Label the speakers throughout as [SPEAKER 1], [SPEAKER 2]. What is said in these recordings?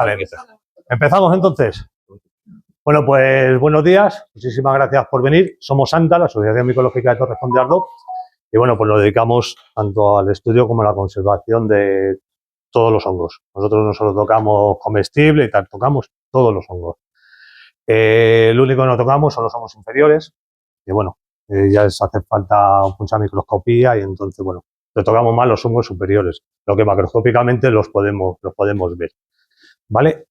[SPEAKER 1] Vale, empezamos entonces. Bueno, pues buenos días, muchísimas gracias por venir. Somos ANTA, la Asociación Micológica de Torrejón de Ardoz, y bueno, pues nos dedicamos tanto al estudio como a la conservación de todos los hongos. Nosotros no solo tocamos comestible y tal, tocamos todos los hongos. Lo único que no tocamos son los hongos inferiores, que bueno, ya les hace falta mucha microscopía y entonces, bueno, le tocamos más los hongos superiores, lo que macroscópicamente los podemos ver. ¿Vale?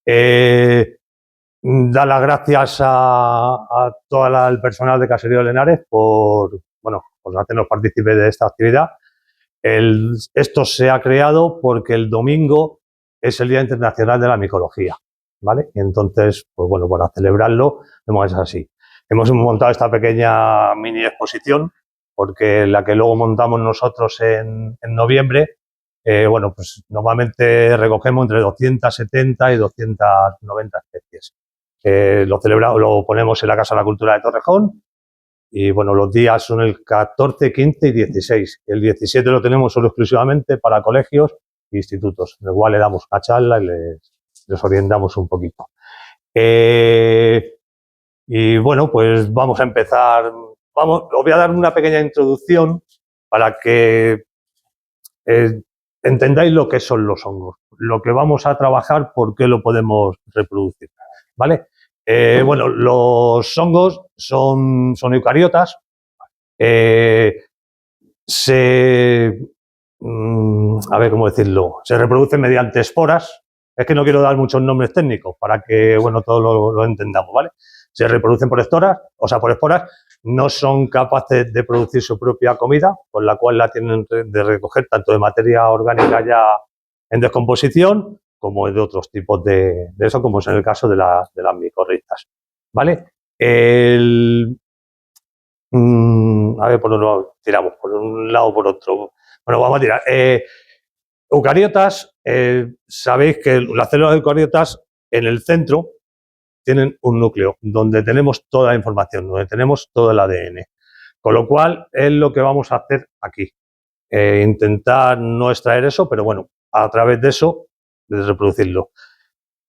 [SPEAKER 1] Dar las gracias a todo el personal de Caserío de Henares por hacernos partícipes de esta actividad. Esto se ha creado porque el domingo es el Día Internacional de la Micología, ¿vale? Y entonces, pues bueno, para celebrarlo, hemos hecho así. Hemos montado esta pequeña mini exposición, porque la que luego montamos nosotros en noviembre, bueno, pues normalmente recogemos entre 270 y 290 especies. Lo ponemos en la Casa de la Cultura de Torrejón y bueno, los días son el 14, 15 y 16. El 17 lo tenemos solo exclusivamente para colegios e institutos, en el cual le damos una charla y les orientamos un poquito. Y bueno, pues vamos a empezar. Os voy a dar una pequeña introducción para que entendáis lo que son los hongos, lo que vamos a trabajar, por qué lo podemos reproducir, ¿vale? Bueno, los hongos son eucariotas. A ver cómo decirlo. Se reproducen mediante esporas. Es que no quiero dar muchos nombres técnicos para que, bueno, todos lo entendamos, ¿vale? Se reproducen por esporas, no son capaces de producir su propia comida, con la cual la tienen de recoger tanto de materia orgánica ya en descomposición, como de otros tipos de eso, como es en el caso de las micorrizas, ¿vale? A ver, por un lado tiramos, por un lado por otro. Bueno, vamos a tirar. Eucariotas, sabéis que las células eucariotas en el centro tienen un núcleo donde tenemos toda la información, donde tenemos todo el ADN. Con lo cual es lo que vamos a hacer aquí. Intentar no extraer eso, pero bueno, a través de eso, de reproducirlo.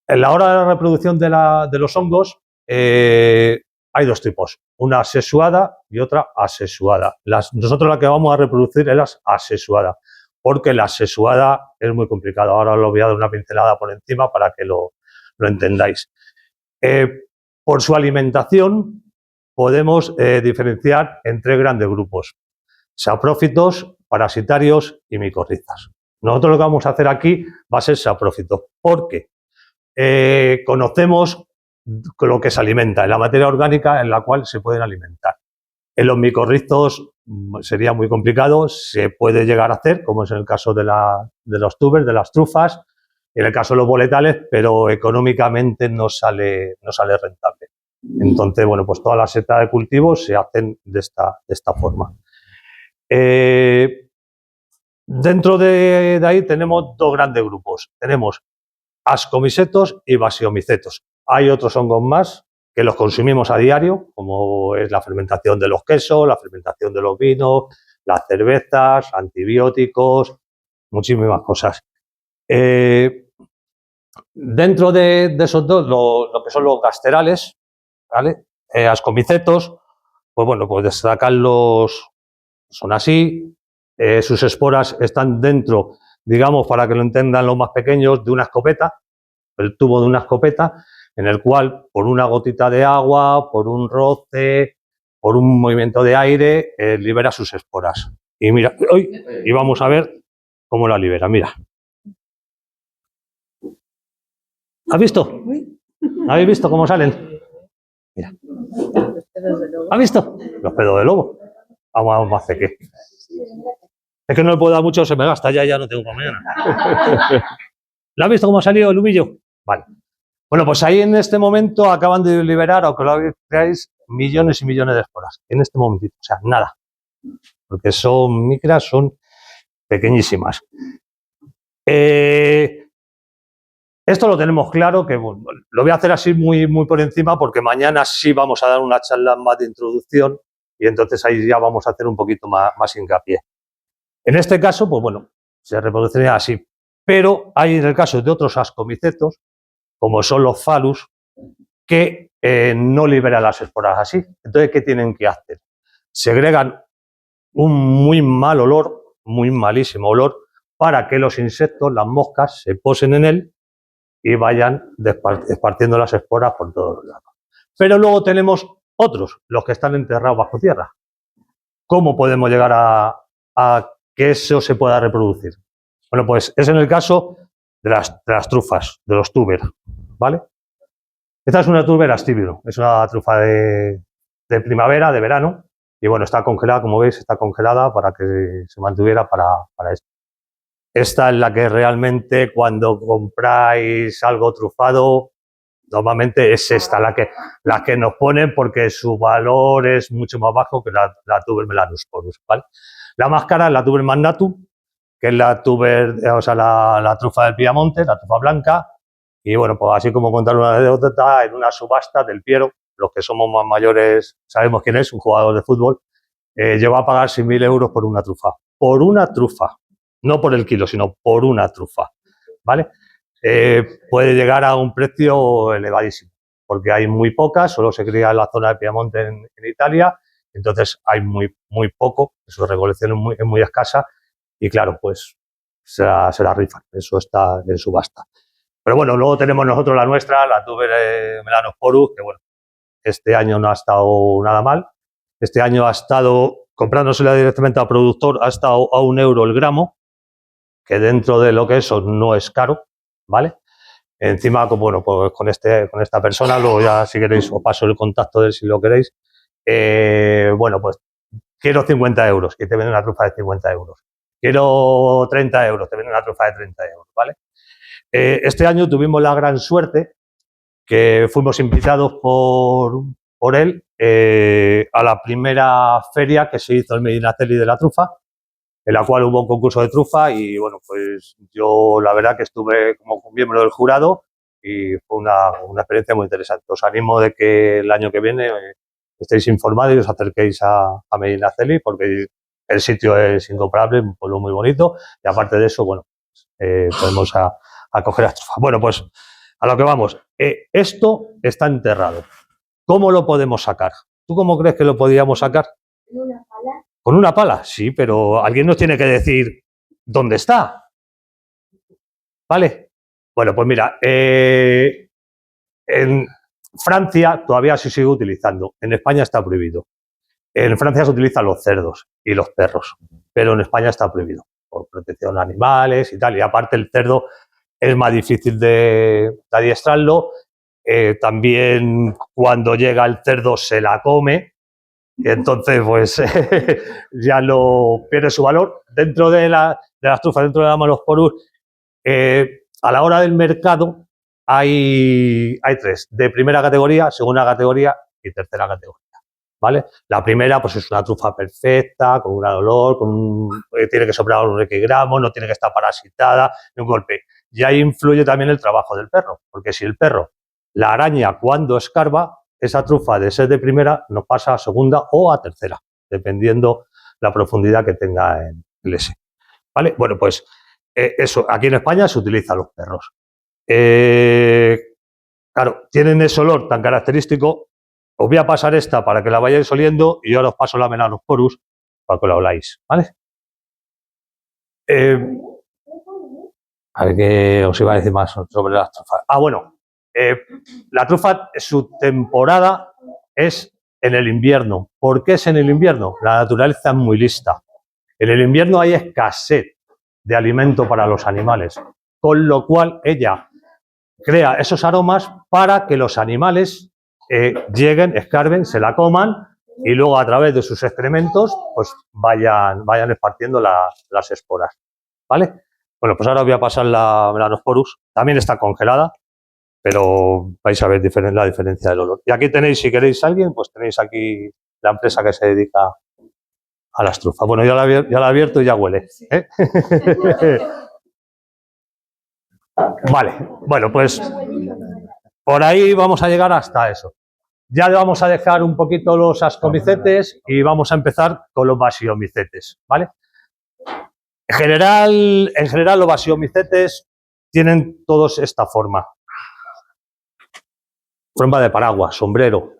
[SPEAKER 1] En la hora de la reproducción de los hongos hay dos tipos, una sexuada y otra asexuada. Nosotros la que vamos a reproducir es la asexuada, porque la sexuada es muy complicada. Ahora os voy a dar una pincelada por encima para que lo entendáis. Por su alimentación podemos diferenciar en tres grandes grupos: saprófitos, parasitarios y micorrizas. Nosotros lo que vamos a hacer aquí va a ser saprófitos, porque conocemos lo que se alimenta, en la materia orgánica en la cual se pueden alimentar. En los micorrizos sería muy complicado, se puede llegar a hacer, como es en el caso de los tubers, de las trufas, en el caso de los boletales, pero económicamente no sale rentable. Entonces, bueno, pues todas las setas de cultivos se hacen de esta forma. Dentro de ahí tenemos dos grandes grupos. Tenemos ascomicetos y basiomicetos. Hay otros hongos más que los consumimos a diario, como es la fermentación de los quesos, la fermentación de los vinos, las cervezas, antibióticos, muchísimas cosas. Dentro de esos dos, lo que son los gasterales, ¿vale? Ascomicetos, pues bueno, pues destacarlos, son así. Sus esporas están dentro, digamos, para que lo entendan los más pequeños, de una escopeta, el tubo de una escopeta, en el cual por una gotita de agua, por un roce, por un movimiento de aire, libera sus esporas. Y mira, y vamos a ver cómo la libera, mira. ¿Has visto? ¿Habéis visto cómo salen? Mira. ¿Has visto? Los pedos de lobo. Vamos a hacer qué. Es que no le puedo dar mucho, se me gasta, ya no tengo para mañana. ¿Lo has visto cómo ha salido el hubillo? Vale. Bueno, pues ahí en este momento acaban de liberar, aunque lo veáis, millones y millones de esporas. En este momentito, o sea, nada. Porque son micras, son pequeñísimas. Esto lo tenemos claro, que bueno, lo voy a hacer así muy por encima, porque mañana sí vamos a dar una charla más de introducción y entonces ahí ya vamos a hacer un poquito más hincapié. En este caso, pues bueno, se reproduciría así. Pero hay en el caso de otros ascomicetos como son los Phallus, que no liberan las esporas así. Entonces, ¿qué tienen que hacer? Segregan un muy mal olor, muy malísimo olor, para que los insectos, las moscas, se posen en él y vayan esparciendo las esporas por todos los lados. Pero luego tenemos otros, los que están enterrados bajo tierra. ¿Cómo podemos llegar a que eso se pueda reproducir? Bueno, pues es en el caso de las trufas, de los tuber, ¿vale? Esta es una tuber astívilo, es una trufa de primavera, de verano, y bueno, está congelada, como veis, está congelada para que se mantuviera para esto. Esta es la que realmente cuando compráis algo trufado, normalmente es esta, la que nos ponen porque su valor es mucho más bajo que la tuber melanosporus, ¿vale? La más cara es la tuber magnatum, que es la tuber, o sea, la trufa del Piamonte, la trufa blanca. Y bueno, pues así como contar una anécdota, en una subasta del Piero, los que somos más mayores sabemos quién es, un jugador de fútbol, llegó a pagar 6.000 euros por una trufa. Por una trufa, no por el kilo, sino por una trufa, ¿vale? Puede llegar a un precio elevadísimo, porque hay muy pocas, solo se cría en la zona de Piamonte en Italia, entonces hay muy poco, su recolección es muy escasa y claro, pues se la rifan, eso está en subasta. Pero bueno, luego tenemos nosotros la nuestra, la tuber melanosporus, que bueno, este año no ha estado nada mal. Este año ha estado, comprándosela directamente al productor, ha estado a €1 el gramo, que dentro de lo que eso no es caro, ¿vale? Encima, bueno, pues con esta persona, luego ya si queréis os paso el contacto de él si lo queréis. Bueno, pues quiero 50 euros y te venden una trufa de 50 euros. Quiero 30 euros, te venden una trufa de 30 euros, ¿vale? Este año tuvimos la gran suerte que fuimos invitados por él a la primera feria que se hizo en Medinaceli de la trufa, en la cual hubo un concurso de trufa y bueno, pues yo la verdad que estuve como miembro del jurado y fue una experiencia muy interesante. Os animo de que el año que viene estéis informados y os acerquéis a Medinaceli porque el sitio es incomparable, un pueblo muy bonito y aparte de eso, bueno, podemos acoger las trufas. Bueno, pues a lo que vamos. Esto está enterrado. ¿Cómo lo podemos sacar? ¿Tú cómo crees que lo podríamos sacar?
[SPEAKER 2] ¿Con una pala?
[SPEAKER 1] ¿Con una pala? Sí, pero alguien nos tiene que decir dónde está. ¿Vale? Bueno, pues mira, en Francia todavía se sigue utilizando. En España está prohibido. En Francia se utilizan los cerdos y los perros, pero en España está prohibido por protección de animales y tal. Y aparte el cerdo es más difícil de adiestrarlo. También cuando llega el cerdo se la come y entonces pues ya lo pierde su valor. Dentro de las trufas, dentro de la Melanosporus, a la hora del mercado hay tres, de primera categoría, segunda categoría y tercera categoría. ¿Vale? La primera pues es una trufa perfecta, con un gran olor, tiene que sobrar unos X gramos, no tiene que estar parasitada, ni un golpe. Y ahí influye también el trabajo del perro, porque si el perro la araña cuando escarba, esa trufa de ser de primera nos pasa a segunda o a tercera, dependiendo la profundidad que tenga en el ese. ¿Vale? Bueno, pues eso, aquí en España se utilizan los perros. Claro, tienen ese olor tan característico. Os voy a pasar esta para que la vayáis oliendo y ahora os paso la Melanosporus para que la oláis, ¿vale? A ver qué os iba a decir más sobre las trufas. Bueno, la trufa, su temporada es en el invierno. ¿Por qué es en el invierno? La naturaleza es muy lista. En el invierno hay escasez de alimento para los animales, con lo cual ella crea esos aromas para que los animales lleguen, escarben, se la coman y luego a través de sus excrementos pues vayan esparciendo las esporas, ¿vale? Bueno, pues ahora os voy a pasar la Melanosporus, también está congelada, pero vais a ver la diferencia del olor. Y aquí tenéis, si queréis a alguien, pues tenéis aquí la empresa que se dedica a las trufas. Bueno, ya la he abierto y ya huele, ¿eh? Vale, bueno, pues por ahí vamos a llegar hasta eso. Ya le vamos a dejar un poquito los ascomicetes y vamos a empezar con los basiomicetes, ¿vale? En general los basiomicetes tienen todos esta forma. forma de paraguas, sombrero,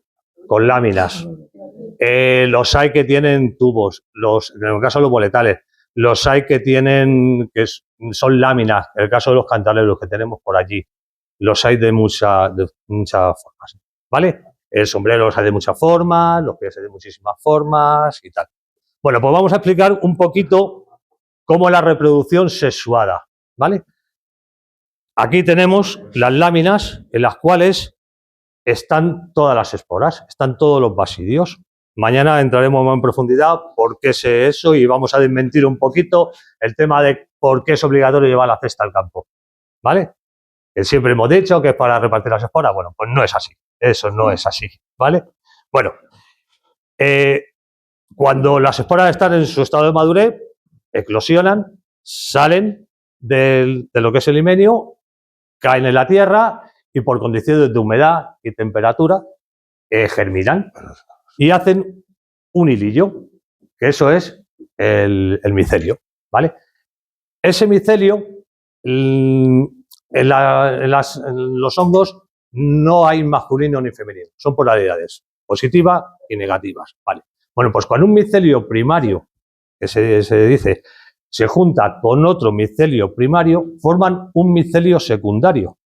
[SPEAKER 1] con láminas. Los hay que tienen tubos, en el caso de los boletales, los hay que tienen, son láminas, en el caso de los cantaleros que tenemos por allí, los hay de muchas formas, ¿vale? El sombrero los hay de muchas formas, los pies hay de muchísimas formas y tal. Bueno, pues vamos a explicar un poquito cómo es la reproducción sexuada, ¿vale? Aquí tenemos las láminas en las cuales están todas las esporas, están todos los basidios. Mañana entraremos más en profundidad por qué es eso y vamos a desmentir un poquito el tema de por qué es obligatorio llevar la cesta al campo, ¿vale? Que siempre hemos dicho que es para repartir las esporas. Bueno, pues no es así, eso no es así, ¿vale? Bueno, cuando las esporas están en su estado de madurez, eclosionan, salen de lo que es el himenio, caen en la tierra y por condiciones de humedad y temperatura germinan y hacen un hilillo, que eso es el micelio, ¿vale? Ese micelio, en los hongos no hay masculino ni femenino, son polaridades positivas y negativas, ¿vale? Bueno, pues cuando un micelio primario, que se dice, se junta con otro micelio primario, forman un micelio secundario,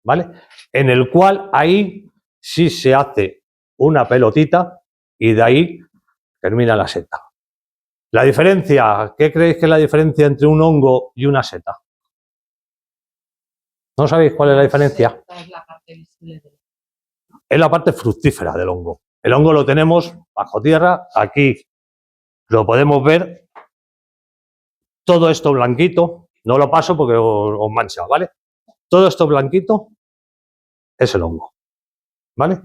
[SPEAKER 1] ¿vale? En el cual ahí sí se hace una pelotita y de ahí termina la seta. La diferencia, ¿qué creéis que es la diferencia entre un hongo y una seta? ¿No sabéis cuál es la diferencia? Es la parte fructífera del hongo. El hongo lo tenemos bajo tierra, aquí lo podemos ver, todo esto blanquito, no lo paso porque os mancha, ¿vale? Todo esto blanquito es el hongo, ¿vale?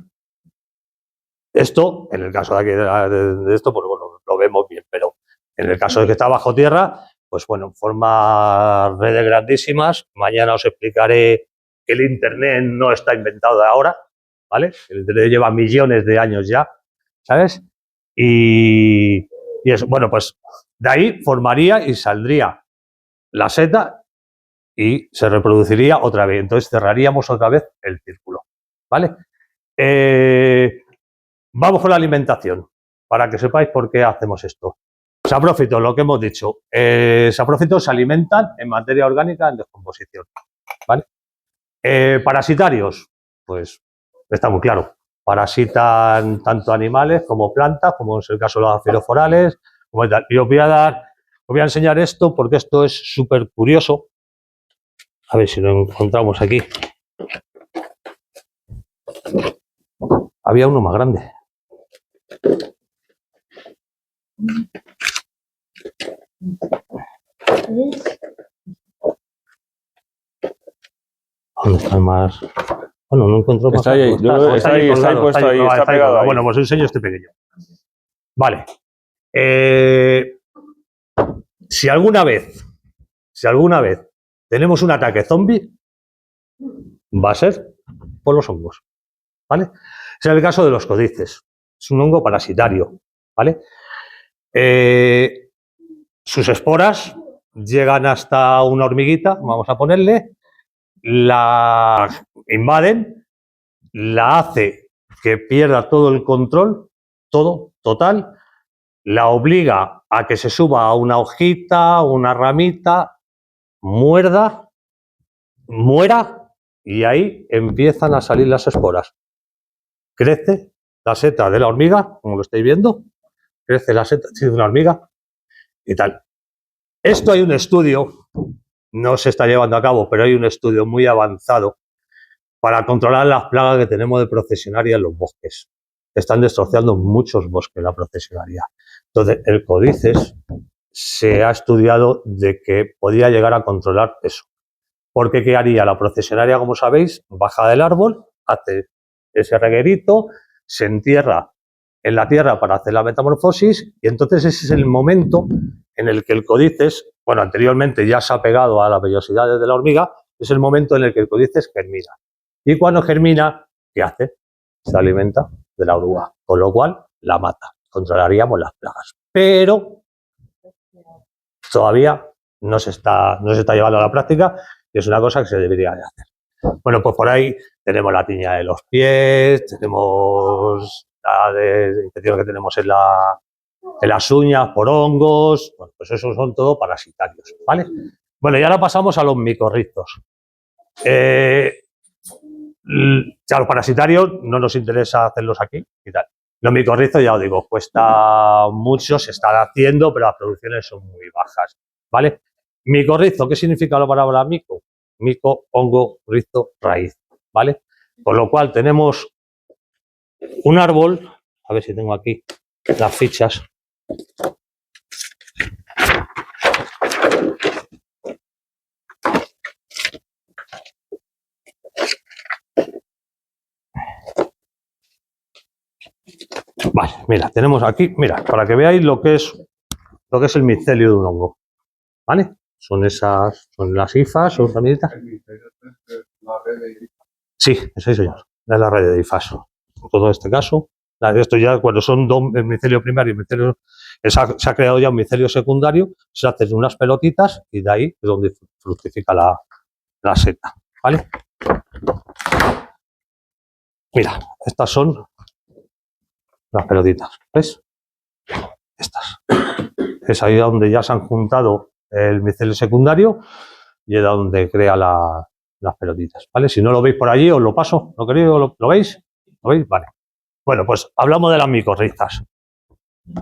[SPEAKER 1] Esto, en el caso de aquí de esto, pues bueno, lo vemos bien, pero en el caso de que está bajo tierra, pues bueno, forma redes grandísimas. Mañana os explicaré que el Internet no está inventado de ahora, ¿vale? El Internet lleva millones de años ya, ¿sabes? Y eso, bueno, pues de ahí formaría y saldría la seta y se reproduciría otra vez. Entonces cerraríamos otra vez el círculo, ¿vale? Vamos con la alimentación, para que sepáis por qué hacemos esto. Saprófitos, lo que hemos dicho. Saprófitos se alimentan en materia orgánica en descomposición, ¿vale? Parasitarios, pues está muy claro. Parasitan tanto animales como plantas, como es el caso de los afiloforales, como tal. Y os voy a enseñar esto porque esto es súper curioso. A ver si lo encontramos aquí. Había uno más grande. ¿Dónde está más? Bueno, no encuentro más.
[SPEAKER 2] Está ahí, está ahí puesto, ahí está pegado ahí.
[SPEAKER 1] Bueno, pues enseño este pequeño. Vale. Si alguna vez tenemos un ataque zombie, va a ser por los hongos, ¿vale? Es el caso de los codices. Es un hongo parasitario, ¿vale? Sus esporas llegan hasta una hormiguita, vamos a ponerle, la invaden, la hace que pierda todo el control, todo, total, la obliga a que se suba a una hojita, una ramita, muera, y ahí empiezan a salir las esporas. Crece la seta de la hormiga, como lo estáis viendo, crece la seta de una hormiga y tal. Esto hay un estudio, no se está llevando a cabo, pero hay un estudio muy avanzado para controlar las plagas que tenemos de procesionaria en los bosques. Están destrozando muchos bosques la procesionaria. Entonces, el codices se ha estudiado de que podía llegar a controlar eso. Porque ¿qué haría? La procesionaria, como sabéis, baja del árbol, hace ese reguerito, se entierra en la tierra para hacer la metamorfosis y entonces ese es el momento en el que el codices, bueno, anteriormente ya se ha pegado a las vellosidades de la hormiga, es el momento en el que el codices germina. Y cuando germina, ¿qué hace? Se alimenta de la oruga, con lo cual la mata. Controlaríamos las plagas. Pero todavía no se está llevando a la práctica y es una cosa que se debería de hacer. Bueno, pues por ahí tenemos la tiña de los pies, tenemos la de infección que tenemos en las uñas por hongos. Bueno, pues esos son todo parasitarios, ¿vale? Bueno, y ahora pasamos a los micorrizos. Ya los parasitarios no nos interesa hacerlos aquí y tal. Los micorrizos, ya os digo, cuesta mucho, se están haciendo, pero las producciones son muy bajas, ¿vale? Micorrizo, ¿qué significa la palabra mico? Mico, hongo, rizo, raíz, ¿vale? Con lo cual tenemos un árbol, a ver si tengo aquí las fichas. Vale, mira, tenemos aquí, mira, para que veáis lo que es el micelio de un hongo, ¿vale? Son las hifas, son ramillitas. Sí, sí, señor, es la red de hifas. En todo este caso, esto ya cuando son el micelio primario y micelio, se ha creado ya un micelio secundario, se hacen unas pelotitas y de ahí es donde fructifica la seta, ¿vale? Mira, estas son las pelotitas, ¿ves? Estas. Es ahí donde ya se han juntado el micelio secundario y es donde crea las pelotitas, ¿vale? Si no lo veis por allí, os lo paso. ¿Lo queréis? ¿Lo veis? ¿Lo veis? Vale. Bueno, pues hablamos de las micorrizas.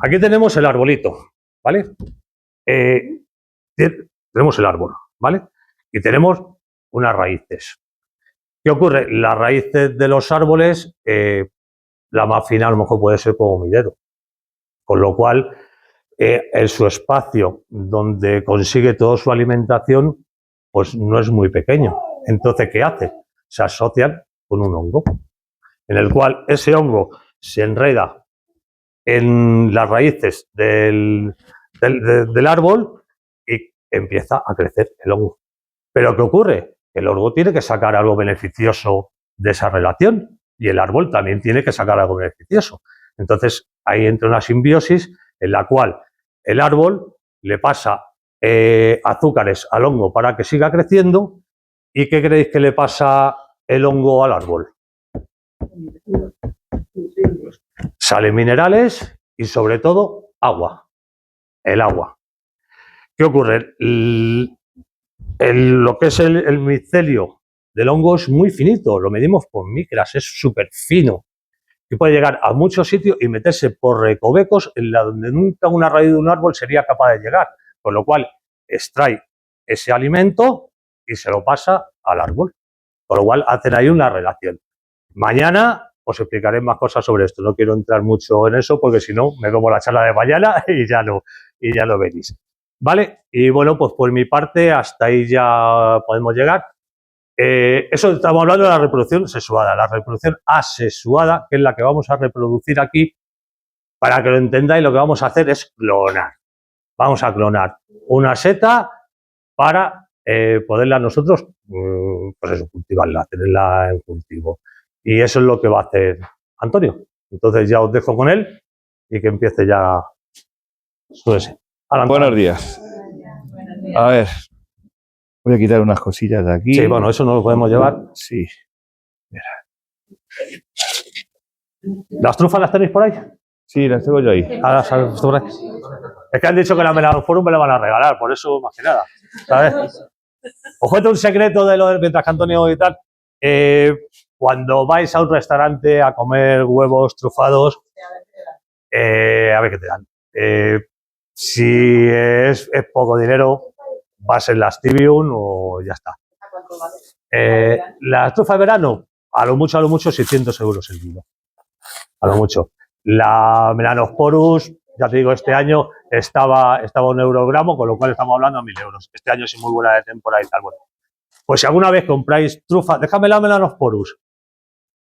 [SPEAKER 1] Aquí tenemos el arbolito, ¿vale? Tenemos el árbol, ¿vale? Y tenemos unas raíces. ¿Qué ocurre? Las raíces de los árboles, la más fina a lo mejor puede ser como mi dedo. Con lo cual, en su espacio donde consigue toda su alimentación, pues no es muy pequeño. Entonces, ¿qué hace? Se asocian con un hongo, en el cual ese hongo se enreda en las raíces del árbol y empieza a crecer el hongo. Pero ¿qué ocurre? El hongo tiene que sacar algo beneficioso de esa relación y el árbol también tiene que sacar algo beneficioso. Entonces, ahí entra una simbiosis en la cual el árbol le pasa azúcares al hongo para que siga creciendo. ¿Y qué creéis que le pasa el hongo al árbol? Salen minerales y sobre todo agua. El agua. ¿Qué ocurre? Lo que es el micelio del hongo es muy finito, lo medimos por micras, es súper fino. Y puede llegar a muchos sitios y meterse por recovecos en la donde nunca una raíz de un árbol sería capaz de llegar. Con lo cual, extrae ese alimento y se lo pasa al árbol. Con lo cual, hacen ahí una relación. Mañana os explicaré más cosas sobre esto. No quiero entrar mucho en eso porque si no, me como la charla de mañana y ya lo veréis. ¿Vale? Y bueno, pues por mi parte, hasta ahí ya podemos llegar. Eso estamos hablando de la reproducción sexuada, la reproducción asexuada, que es la que vamos a reproducir aquí. Para que lo entendáis, lo que vamos a hacer es clonar. Vamos a clonar una seta para poderla nosotros, pues eso, cultivarla, tenerla en cultivo. Y eso es lo que va a hacer Antonio. Entonces ya os dejo con él y que empiece ya su ese.
[SPEAKER 2] Buenos días. A ver, voy a quitar unas cosillas de aquí.
[SPEAKER 1] Sí, bueno, eso no lo podemos llevar.
[SPEAKER 2] Sí.
[SPEAKER 1] Mira. ¿Las trufas las tenéis por ahí?
[SPEAKER 2] Sí, las tengo yo ahí.
[SPEAKER 1] Es que han dicho que la Melanosporum me la van a regalar, por eso más que nada. ¿Sabes? Os cuento un secreto de lo del mientras que Antonio y tal. Cuando vais a un restaurante a comer huevos trufados, a ver qué te dan. Si es poco dinero, vas en la Stibium o ya está. La trufa de verano, a lo mucho, 600 euros el kilo. A lo mucho. La Melanosporus, ya te digo, este año estaba un eurogramo, con lo cual estamos hablando a 1000 euros. Este año es muy buena de temporada y tal. Bueno, pues si alguna vez compráis trufa, déjame la Melanosporus.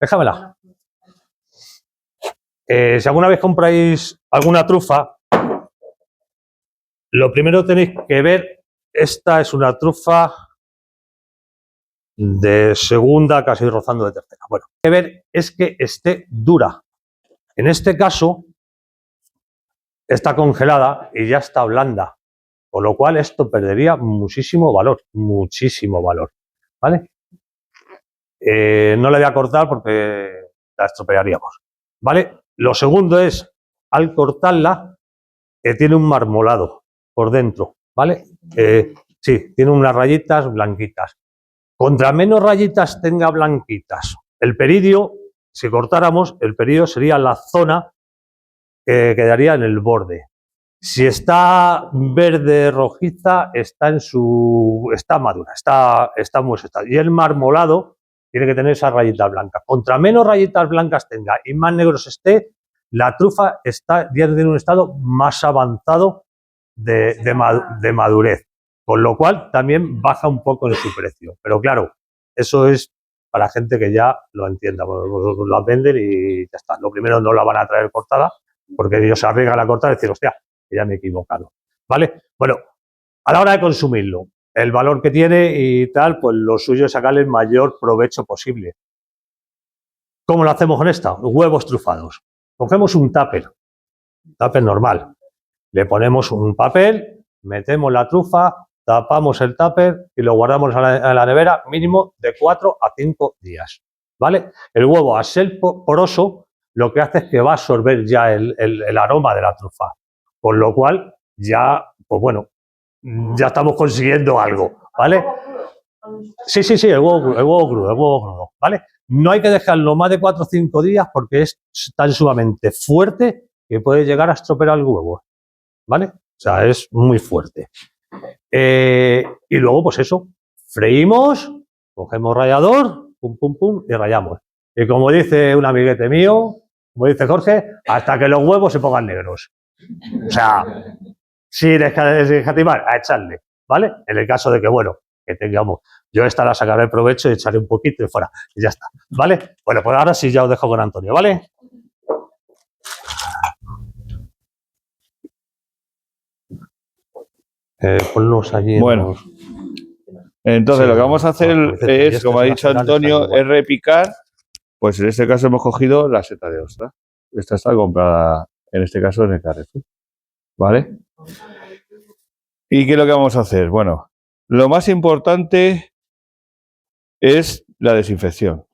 [SPEAKER 1] Déjamela. Si alguna vez compráis alguna trufa, lo primero tenéis que ver, esta es una trufa de segunda, casi rozando de tercera. Bueno, lo que hay que ver es que esté dura. En este caso, está congelada y ya está blanda, con lo cual esto perdería muchísimo valor, ¿vale? No la voy a cortar porque la estropearíamos, ¿vale? Lo segundo es, al cortarla, tiene un marmolado por dentro, ¿vale? Sí, tiene unas rayitas blanquitas. Contra menos rayitas tenga blanquitas, el peridio, si cortáramos, el peridio sería la zona que quedaría en el borde. Si está verde rojiza, está madura, está muy seca. Y el marmolado tiene que tener esas rayitas blancas. Contra menos rayitas blancas tenga y más negros esté, la trufa ya tiene un estado más avanzado de madurez. Con lo cual también baja un poco en su precio. Pero claro, eso es para gente que ya lo entienda. Pues la venden y ya está. Lo primero, no la van a traer cortada, porque ellos se arriesgan a cortar y decir, hostia, que ya me he equivocado. ¿Vale? Bueno, a la hora de consumirlo, el valor que tiene y tal, pues lo suyo es sacarle el mayor provecho posible. ¿Cómo lo hacemos con esta? Huevos trufados. Cogemos un tupper normal. Le ponemos un papel, metemos la trufa, tapamos el tupper y lo guardamos en la nevera mínimo de 4 a 5 días. ¿Vale? El huevo, al ser poroso, lo que hace es que va a absorber ya el aroma de la trufa. Con lo cual, ya, pues bueno, ya estamos consiguiendo algo, ¿vale? Sí, el huevo crudo, ¿vale? No hay que dejarlo más de 4 o 5 días porque es tan sumamente fuerte que puede llegar a estropear el huevo, ¿vale? O sea, es muy fuerte. Y luego, pues eso, freímos, cogemos rallador, pum, pum, pum, y rallamos. Y como dice un amiguete mío, como dice Jorge, hasta que los huevos se pongan negros. O sea, sin escatimar, a echarle, ¿vale? En el caso de que, bueno, que tengamos, yo esta la sacaré provecho y echaré un poquito y fuera, y ya está, ¿vale? Bueno, pues ahora sí ya os dejo con Antonio, ¿vale? Ponlos allí.
[SPEAKER 2] Bueno, entonces lo que vamos a hacer es, como ha dicho Antonio, es repicar. Pues en este caso hemos cogido la seta de ostra. Esta está comprada, en este caso, en el Carrefour. ¿Vale? ¿Y qué es lo que vamos a hacer? Bueno, lo más importante es la desinfección.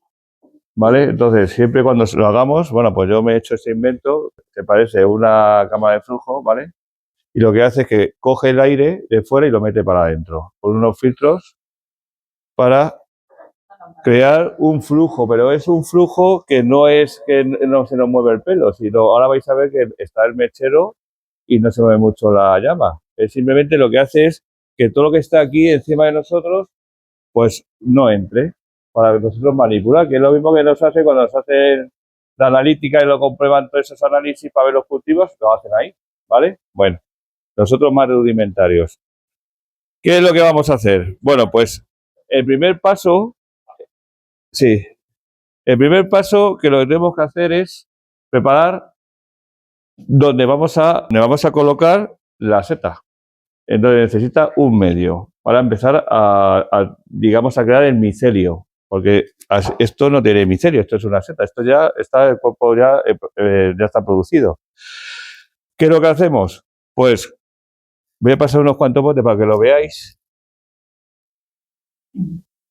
[SPEAKER 2] ¿Vale? Entonces, siempre cuando lo hagamos, bueno, pues yo me he hecho este invento, que parece una cámara de flujo, ¿vale? Y lo que hace es que coge el aire de fuera y lo mete para adentro, con unos filtros para crear un flujo, pero es un flujo que no es que no se nos mueve el pelo, sino ahora vais a ver que está el mechero y no se mueve mucho la llama. Es simplemente lo que hace es que todo lo que está aquí encima de nosotros, pues no entre para nosotros manipular, que es lo mismo que nos hace cuando nos hacen la analítica y lo comprueban todos esos análisis para ver los cultivos, lo hacen ahí, ¿vale? Bueno, nosotros más rudimentarios. ¿Qué es lo que vamos a hacer? Bueno, pues el primer paso, sí, el primer paso que lo que tenemos que hacer es preparar donde vamos a colocar la seta. Entonces necesita un medio para empezar digamos, a crear el micelio, porque esto no tiene micelio, esto es una seta, esto ya está, el cuerpo ya está producido. ¿Qué es lo que hacemos? Pues voy a pasar unos cuantos botes para que lo veáis.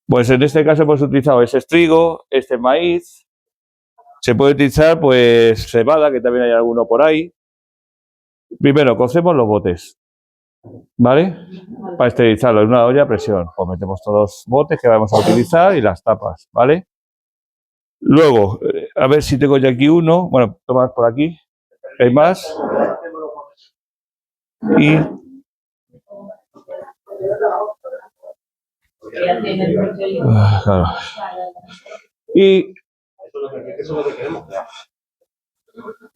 [SPEAKER 2] Pues en este caso hemos utilizado ese trigo, este maíz. Se puede utilizar pues cebada, que también hay alguno por ahí. Primero cocemos los botes, ¿vale? Para esterilizarlo en una olla a presión. Pues metemos todos los botes que vamos a utilizar y las tapas, ¿vale? Luego, a ver si tengo ya aquí uno. Bueno, tomad por aquí. Hay más. Y claro. Y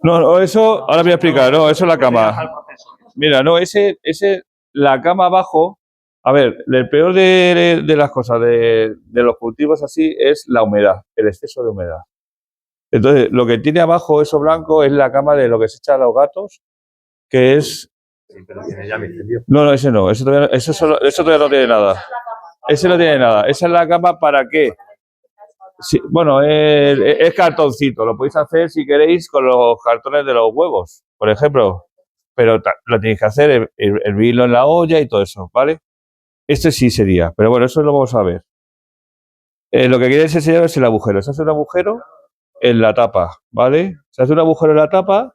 [SPEAKER 2] no, eso, ahora voy a explicar, no, eso es la cama. Mira, no, la cama abajo, a ver, el peor de las cosas de los cultivos así es la humedad, el exceso de humedad. Entonces, lo que tiene abajo, eso blanco, es la cama de lo que se echa a los gatos, que es...
[SPEAKER 1] Sí, pero tiene ya micelio.
[SPEAKER 2] No, ese no, eso todavía no tiene nada. Ese no tiene nada. Esa es la cama para qué. Sí, bueno, es cartoncito, lo podéis hacer si queréis con los cartones de los huevos, por ejemplo, pero lo tenéis que hacer, hervirlo en la olla y todo eso, ¿vale? Este sí sería, pero bueno, eso lo vamos a ver. Lo que quieres enseñar es el agujero. Se hace un agujero en la tapa, ¿vale? Se hace un agujero en la tapa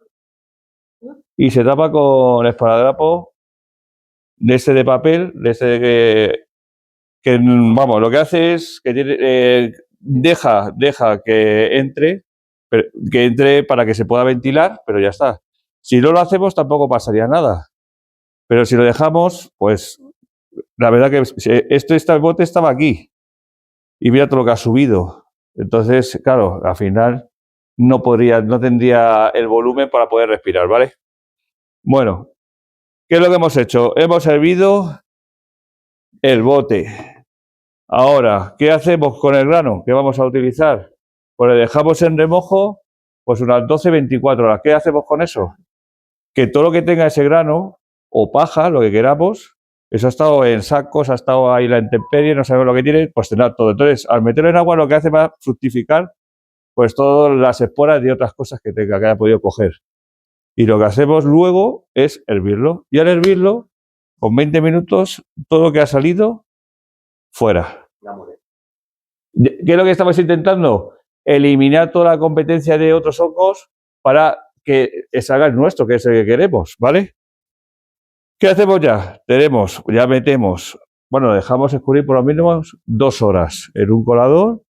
[SPEAKER 2] y se tapa con esparadrapo de este de papel, de este que vamos, lo que hace es que deja que entre para que se pueda ventilar, pero ya está. Si no lo hacemos tampoco pasaría nada. Pero si lo dejamos, pues la verdad que este bote estaba aquí y mira todo lo que ha subido. Entonces, claro, al final no tendría el volumen para poder respirar, ¿vale? Bueno, ¿qué es lo que hemos hecho? Hemos hervido el bote. Ahora, ¿qué hacemos con el grano? ¿Qué vamos a utilizar? Pues le dejamos en remojo pues unas 12-24 horas. ¿Qué hacemos con eso? Que todo lo que tenga ese grano o paja, lo que queramos, eso ha estado en sacos, ha estado ahí la intemperie, no sabemos lo que tiene, pues tendrá todo. Entonces, al meterlo en agua lo que hace va a fructificar pues todas las esporas y otras cosas que haya podido coger. Y lo que hacemos luego es hervirlo. Y al hervirlo, con 20 minutos, todo lo que ha salido, fuera. ¿Qué es lo que estamos intentando? Eliminar toda la competencia de otros hongos para que salga el nuestro, que es el que queremos, ¿vale? ¿Qué hacemos ya? Ya metemos, bueno, dejamos escurrir por lo menos 2 horas en un colador,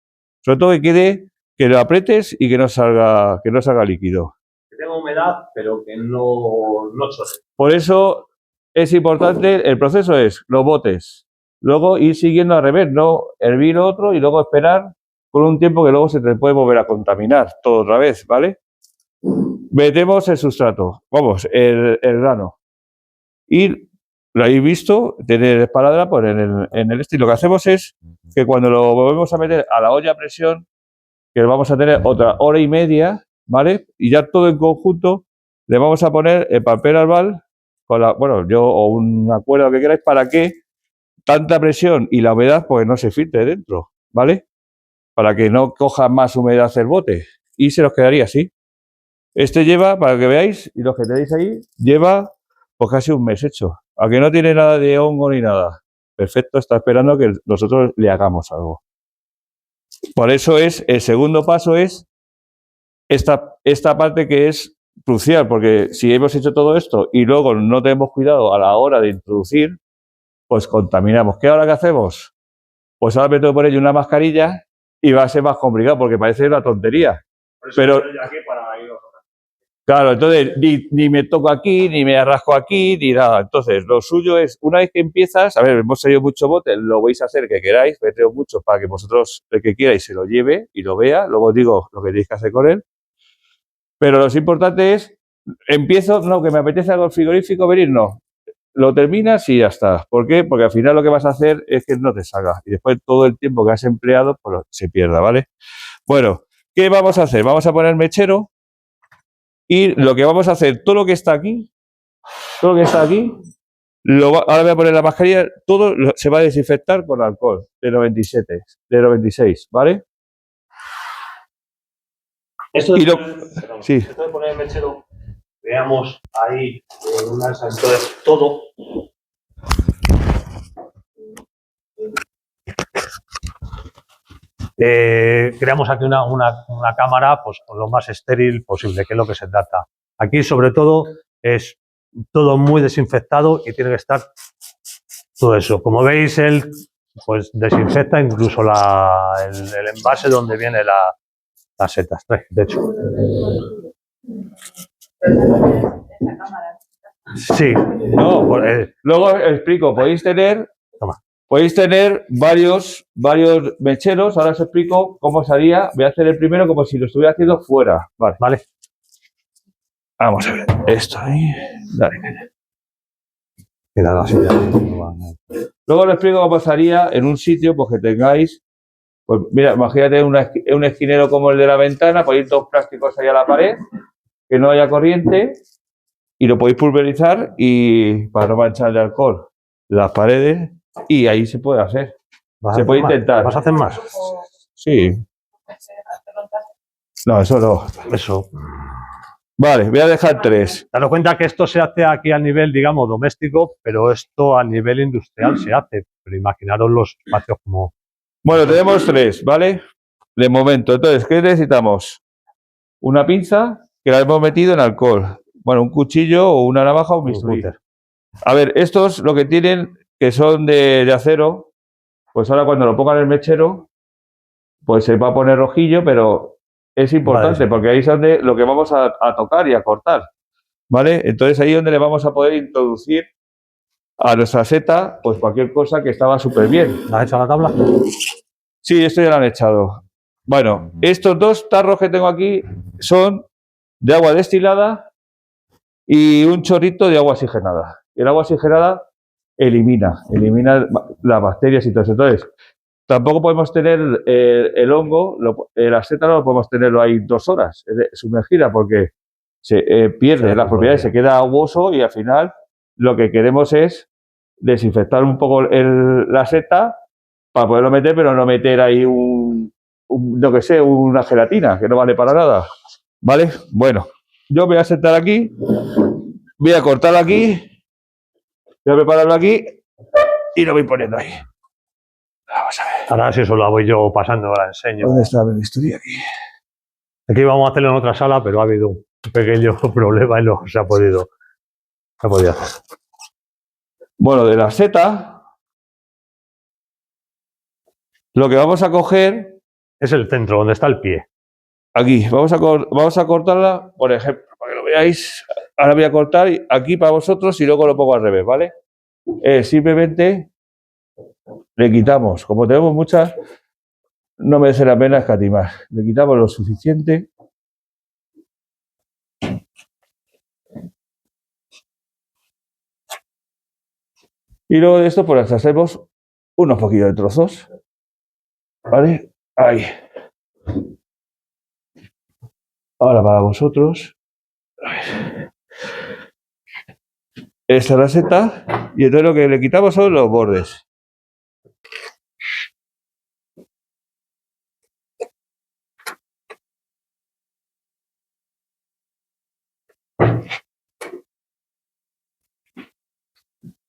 [SPEAKER 2] sobre todo que lo apretes y que no salga líquido.
[SPEAKER 1] Que tenga humedad, pero que no chorre.
[SPEAKER 2] Por eso es importante, el proceso es los botes, luego ir siguiendo al revés, no hervir otro y luego esperar con un tiempo que luego se te puede volver a contaminar todo otra vez, ¿vale? Metemos el sustrato, vamos, el grano. Y lo habéis visto, tiene el esparadrapo en el este. Y lo que hacemos es que cuando lo volvemos a meter a la olla a presión, que vamos a tener otra hora y media, ¿vale? Y ya todo en conjunto le vamos a poner el papel albal o una cuerda, lo que queráis, para que tanta presión y la humedad pues no se filtre dentro, ¿vale? Para que no coja más humedad el bote. Y se nos quedaría así. Este lleva, para que veáis, y los que tenéis ahí, lleva pues casi un mes hecho. A que no tiene nada de hongo ni nada. Perfecto, está esperando que nosotros le hagamos algo. Por eso el segundo paso es esta parte que es crucial, porque si hemos hecho todo esto y luego no tenemos cuidado a la hora de introducir, pues contaminamos. ¿Qué ahora que hacemos? Pues ahora me tengo que poner una mascarilla y va a ser más complicado porque parece una tontería. Pero claro, entonces ni me toco aquí, ni me arrasco aquí, ni nada. Entonces, lo suyo es, una vez que empiezas, a ver, hemos traído mucho bote, lo vais a hacer que queráis, me traigo mucho para que vosotros, el que quierais, se lo lleve y lo vea. Luego os digo lo que tenéis que hacer con él. Pero lo importante es, empiezo, no, que me apetece algo frigorífico, venir, no. Lo terminas y ya está. ¿Por qué? Porque al final lo que vas a hacer es que no te salga. Y después todo el tiempo que has empleado, pues se pierda, ¿vale? Bueno, ¿qué vamos a hacer? Vamos a poner mechero. Y lo que vamos a hacer, todo lo que está aquí, ahora voy a poner la mascarilla, todo se va a desinfectar con alcohol de 96, ¿vale?
[SPEAKER 1] Esto
[SPEAKER 2] sí.
[SPEAKER 1] Esto de poner el mechero, veamos ahí en una entonces todo. Creamos aquí una cámara pues con lo más estéril posible, que es lo que se trata. Aquí sobre todo es todo muy desinfectado y tiene que estar todo eso. Como veis, él pues desinfecta incluso el envase donde viene las setas. De hecho. Sí.
[SPEAKER 2] No, luego explico, podéis tener varios mecheros. Ahora os explico cómo se haría. Voy a hacer el primero como si lo estuviera haciendo fuera. Vale. Vamos a ver. Esto ahí. Dale. Luego os explico cómo se haría en un sitio pues, que tengáis. Pues mira, imagínate un esquinero como el de la ventana, ponéis 2 plásticos ahí a la pared, que no haya corriente, y lo podéis pulverizar y para no manchar de alcohol las paredes. Y ahí se puede hacer. Se puede intentar.
[SPEAKER 1] ¿Vas a hacer más?
[SPEAKER 2] Sí. No, eso no.
[SPEAKER 1] Eso.
[SPEAKER 2] Vale, voy a dejar 3.
[SPEAKER 1] Daros cuenta que esto se hace aquí a nivel, digamos, doméstico, pero esto a nivel industrial se hace. Pero imaginaros los espacios como
[SPEAKER 2] Bueno, tenemos 3, ¿vale? De momento. Entonces, ¿qué necesitamos? Una pinza que la hemos metido en alcohol. Bueno, un cuchillo o una navaja o un bisturí. A ver, estos lo que tienen, que son de acero, pues ahora cuando lo pongan en el mechero, pues se va a poner rojillo, pero es importante, vale, porque ahí es donde lo que vamos a tocar y a cortar, ¿vale? Entonces ahí es donde le vamos a poder introducir a nuestra seta, pues cualquier cosa que estaba súper bien.
[SPEAKER 1] ¿La has hecho a la tabla?
[SPEAKER 2] Sí, esto ya lo han echado. Bueno, estos 2 tarros que tengo aquí son de agua destilada y un chorrito de agua oxigenada. El agua oxigenada elimina las bacterias y todo eso. Entonces, tampoco podemos tener el hongo, la seta no podemos tenerlo ahí 2 horas sumergida porque se pierde las propiedades, se queda aguoso y al final lo que queremos es desinfectar un poco la seta para poderlo meter, pero no meter ahí no que sé, una gelatina que no vale para nada. ¿Vale? Bueno, yo voy a sentar aquí, voy a cortar aquí, voy a prepararlo aquí y lo voy poniendo ahí. Vamos a ver.
[SPEAKER 1] Ahora si eso lo voy yo pasando, ahora enseño.
[SPEAKER 2] ¿Dónde está mi estudio aquí?
[SPEAKER 1] Aquí vamos a hacerlo en otra sala, pero ha habido un pequeño problema y no se ha podido hacer.
[SPEAKER 2] Bueno, de la seta, lo que vamos a coger
[SPEAKER 1] es el centro, donde está el pie.
[SPEAKER 2] Aquí, vamos a cortarla, por ejemplo, para que lo veáis. Ahora voy a cortar aquí para vosotros y luego lo pongo al revés, ¿vale? Simplemente le quitamos, como tenemos muchas, no merece la pena escatimar. Le quitamos lo suficiente. Y luego de esto, pues hacemos unos poquitos de trozos. ¿Vale? Ahí. Ahora para vosotros. A ver. Esta es la seta. Y entonces lo que le quitamos son los bordes.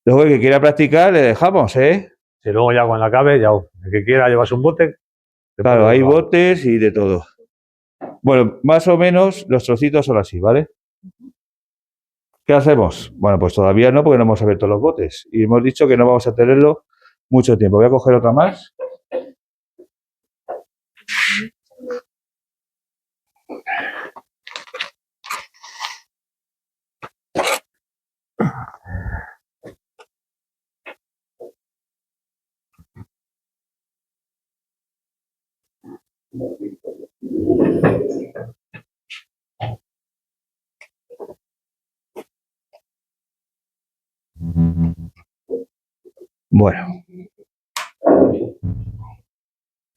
[SPEAKER 2] Luego el que quiera practicar le dejamos, ¿eh?
[SPEAKER 1] Si luego ya cuando acabe, ya el que quiera llevarse un bote.
[SPEAKER 2] Claro, hay botes y de todo. Bueno, más o menos los trocitos son así, ¿vale? ¿Qué hacemos? Bueno, pues todavía no, porque no hemos abierto los botes. Y hemos dicho que no vamos a tenerlo mucho tiempo. Voy a coger otra más. Bueno.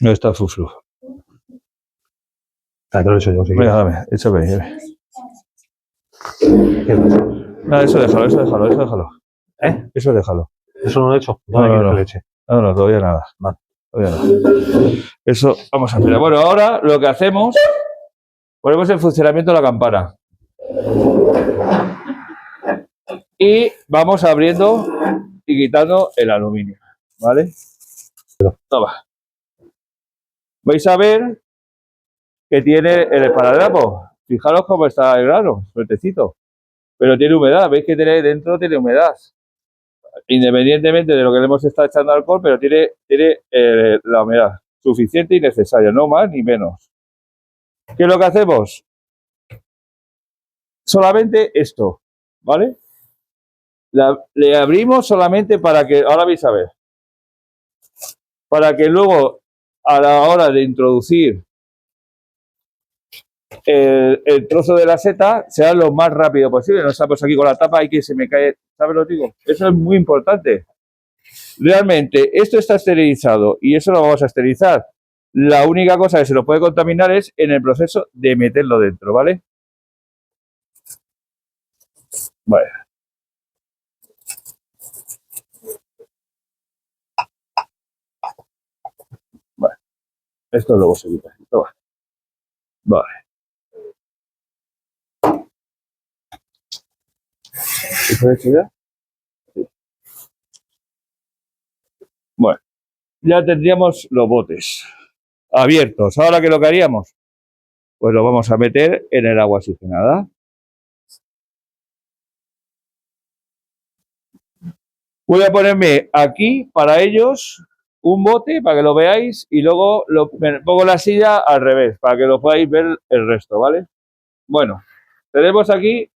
[SPEAKER 2] No está Fuflu.
[SPEAKER 1] Te lo he hecho yo, sí.
[SPEAKER 2] Venga, dame, échame. No, eso déjalo.
[SPEAKER 1] ¿Eh?
[SPEAKER 2] Eso déjalo.
[SPEAKER 1] Eso no lo he hecho.
[SPEAKER 2] No, todavía nada.
[SPEAKER 1] Vale.
[SPEAKER 2] Todavía nada. Eso, vamos a esperar. Bueno, ahora lo que hacemos, ponemos en funcionamiento la campana. Y vamos abriendo y quitando el aluminio, ¿vale? Toma. Vais a ver que tiene el esparadrapo. Fijaros cómo está el grano, suertecito. Pero tiene humedad, veis que dentro tiene humedad. Independientemente de lo que le hemos estado echando alcohol, pero tiene la humedad suficiente y necesaria, no más ni menos. ¿Qué es lo que hacemos? Solamente esto, ¿vale? Le abrimos solamente para que, ahora vais a ver, para que luego a la hora de introducir el trozo de la seta sea lo más rápido posible. No estamos aquí con la tapa y que se me cae, ¿sabes lo que digo? Eso es muy importante. Realmente, esto está esterilizado y eso lo vamos a esterilizar. La única cosa que se lo puede contaminar es en el proceso de meterlo dentro, ¿vale? Vale. Vale. Esto luego se quita. Vale. ¿Esto hecho ya? Sí. Bueno. ya tendríamos los botes abiertos. Ahora, ¿qué es lo que haríamos? Pues lo vamos a meter en el agua oxigenada. Voy a ponerme aquí para ellos un bote para que lo veáis y luego me pongo la silla al revés para que lo podáis ver el resto, ¿vale? Bueno, tenemos aquí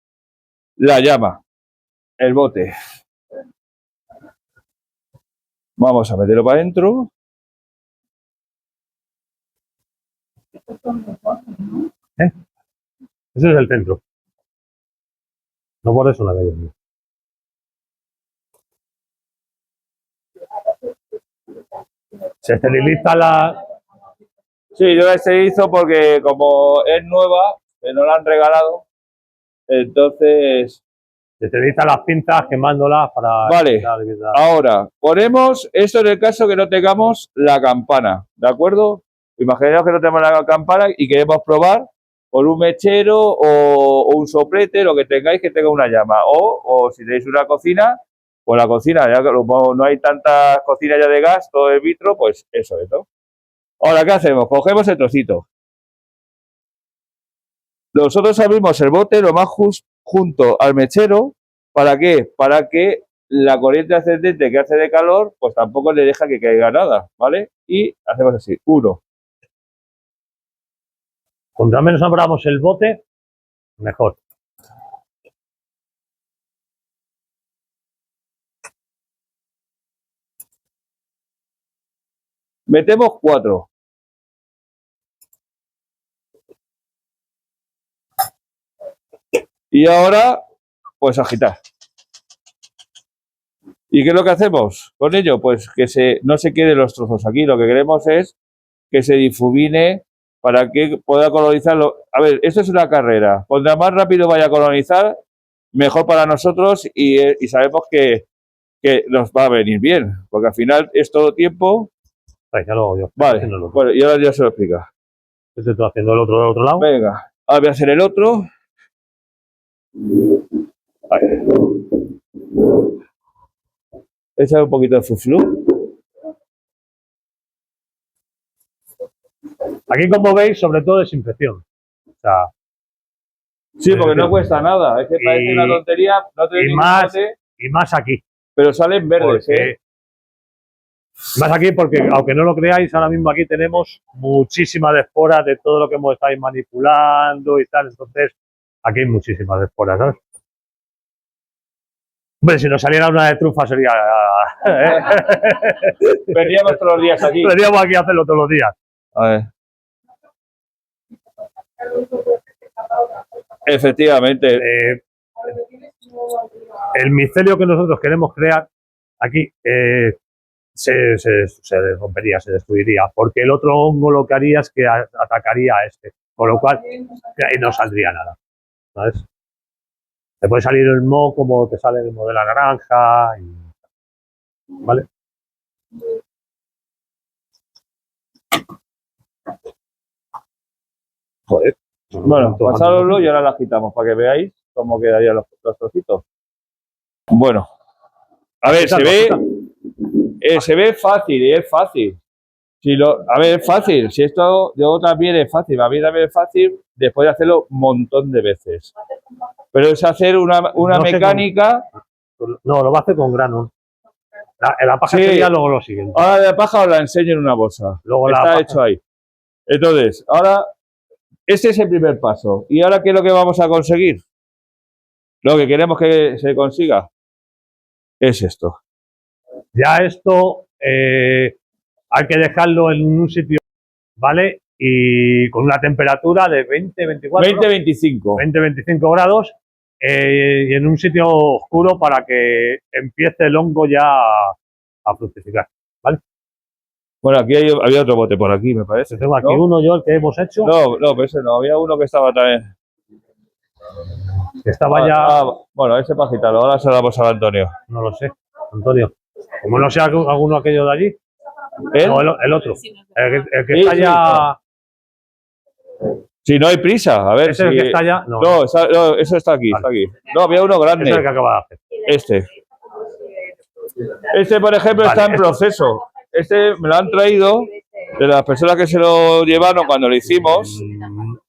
[SPEAKER 2] la llama, el bote. Vamos a meterlo para adentro.
[SPEAKER 1] Ese es el centro. No por eso la veo. Se esteriliza la...
[SPEAKER 2] Sí, yo la esterilizo porque como es nueva, que no la han regalado, entonces...
[SPEAKER 1] Se esteriliza las pinzas quemándolas para...
[SPEAKER 2] Vale, ahora, ponemos esto en el caso que no tengamos la campana, ¿de acuerdo? Imaginaos que no tenemos la campana y queremos probar por un mechero o un soplete, lo que tengáis que tenga una llama. O si tenéis una cocina, pues la cocina, ya que no hay tantas cocinas ya de gas, todo de vitro, pues eso es, ¿no? Ahora, ¿qué hacemos? Cogemos el trocito. Nosotros abrimos el bote lo más junto al mechero. ¿Para qué? Para que la corriente ascendente que hace de calor, pues tampoco le deja que caiga nada, ¿vale? Y hacemos así, 1.
[SPEAKER 1] Cuanto menos abramos el bote, mejor.
[SPEAKER 2] Metemos 4. Y ahora, pues agitar. ¿Y qué es lo que hacemos con ello? Pues que no se queden los trozos aquí. Lo que queremos es que se difumine para que pueda colonizarlo. A ver, esto es una carrera. Cuanto más rápido vaya a colonizar, mejor para nosotros y sabemos que nos va a venir bien. Porque al final es todo tiempo.
[SPEAKER 1] Ahí, ya lo hago yo.
[SPEAKER 2] Vale, bueno, y ahora ya se lo explica.
[SPEAKER 1] Estoy haciendo el otro del otro lado.
[SPEAKER 2] Venga, ahora voy a hacer el otro. Echar un poquito de fuflu.
[SPEAKER 1] Aquí, como veis, sobre todo desinfección. O sea,
[SPEAKER 2] sí, porque no cuesta nada. Es que parece una tontería. No te
[SPEAKER 1] y más aquí.
[SPEAKER 2] Pero salen verdes, ¿eh?
[SPEAKER 1] Más aquí porque, aunque no lo creáis, ahora mismo aquí tenemos muchísimas esporas de todo lo que hemos estado manipulando y tal. Entonces, aquí hay muchísimas esporas, ¿sabes? Hombre, si nos saliera una de trufa sería...
[SPEAKER 2] Veníamos todos los días aquí.
[SPEAKER 1] Veníamos aquí a hacerlo todos los días.
[SPEAKER 2] A ver. Efectivamente.
[SPEAKER 1] El micelio que nosotros queremos crear aquí se rompería, se destruiría, porque el otro hongo lo que haría es que atacaría a este, con lo cual no saldría nada, ¿sabes? Te puede salir el moho como te sale el moho de la naranja, ¿vale? Joder.
[SPEAKER 2] Bueno, pasároslo y ahora la quitamos para que veáis cómo quedarían los trocitos. Bueno, a ver, se ve fácil y es fácil. A ver, es fácil. Si esto yo también es fácil, a mí también es fácil después de hacerlo un montón de veces. Pero es hacer una mecánica.
[SPEAKER 1] No, lo va a hacer con grano. La paja sería luego lo siguiente.
[SPEAKER 2] Ahora la paja os la enseño en una bolsa.
[SPEAKER 1] Luego
[SPEAKER 2] está hecho ahí. Entonces, ahora, este es el primer paso. ¿Y ahora qué es lo que vamos a conseguir? Lo que queremos que se consiga es esto.
[SPEAKER 1] Ya esto hay que dejarlo en un sitio, ¿vale? Y con una temperatura de 20-25 grados y en un sitio oscuro para que empiece el hongo ya a fructificar, ¿vale?
[SPEAKER 2] Bueno, aquí había otro bote por aquí, me parece.
[SPEAKER 1] Tengo aquí uno yo, el que hemos hecho.
[SPEAKER 2] No, pero ese no, había uno que estaba también.
[SPEAKER 1] Que estaba ya...
[SPEAKER 2] bueno, ese para agitarlo, ahora se lo damos a Antonio.
[SPEAKER 1] No lo sé, Antonio. Como no sea alguno aquello de allí. No, el otro. El que está ya...
[SPEAKER 2] Si no hay prisa, a ver.
[SPEAKER 1] ¿Ese es el que está allá?
[SPEAKER 2] No, eso está aquí, está aquí. No, había uno grande.
[SPEAKER 1] Ese es el que acaba de hacer.
[SPEAKER 2] Este, por ejemplo, está en proceso. este me lo han traído de las personas que se lo llevaron cuando lo hicimos.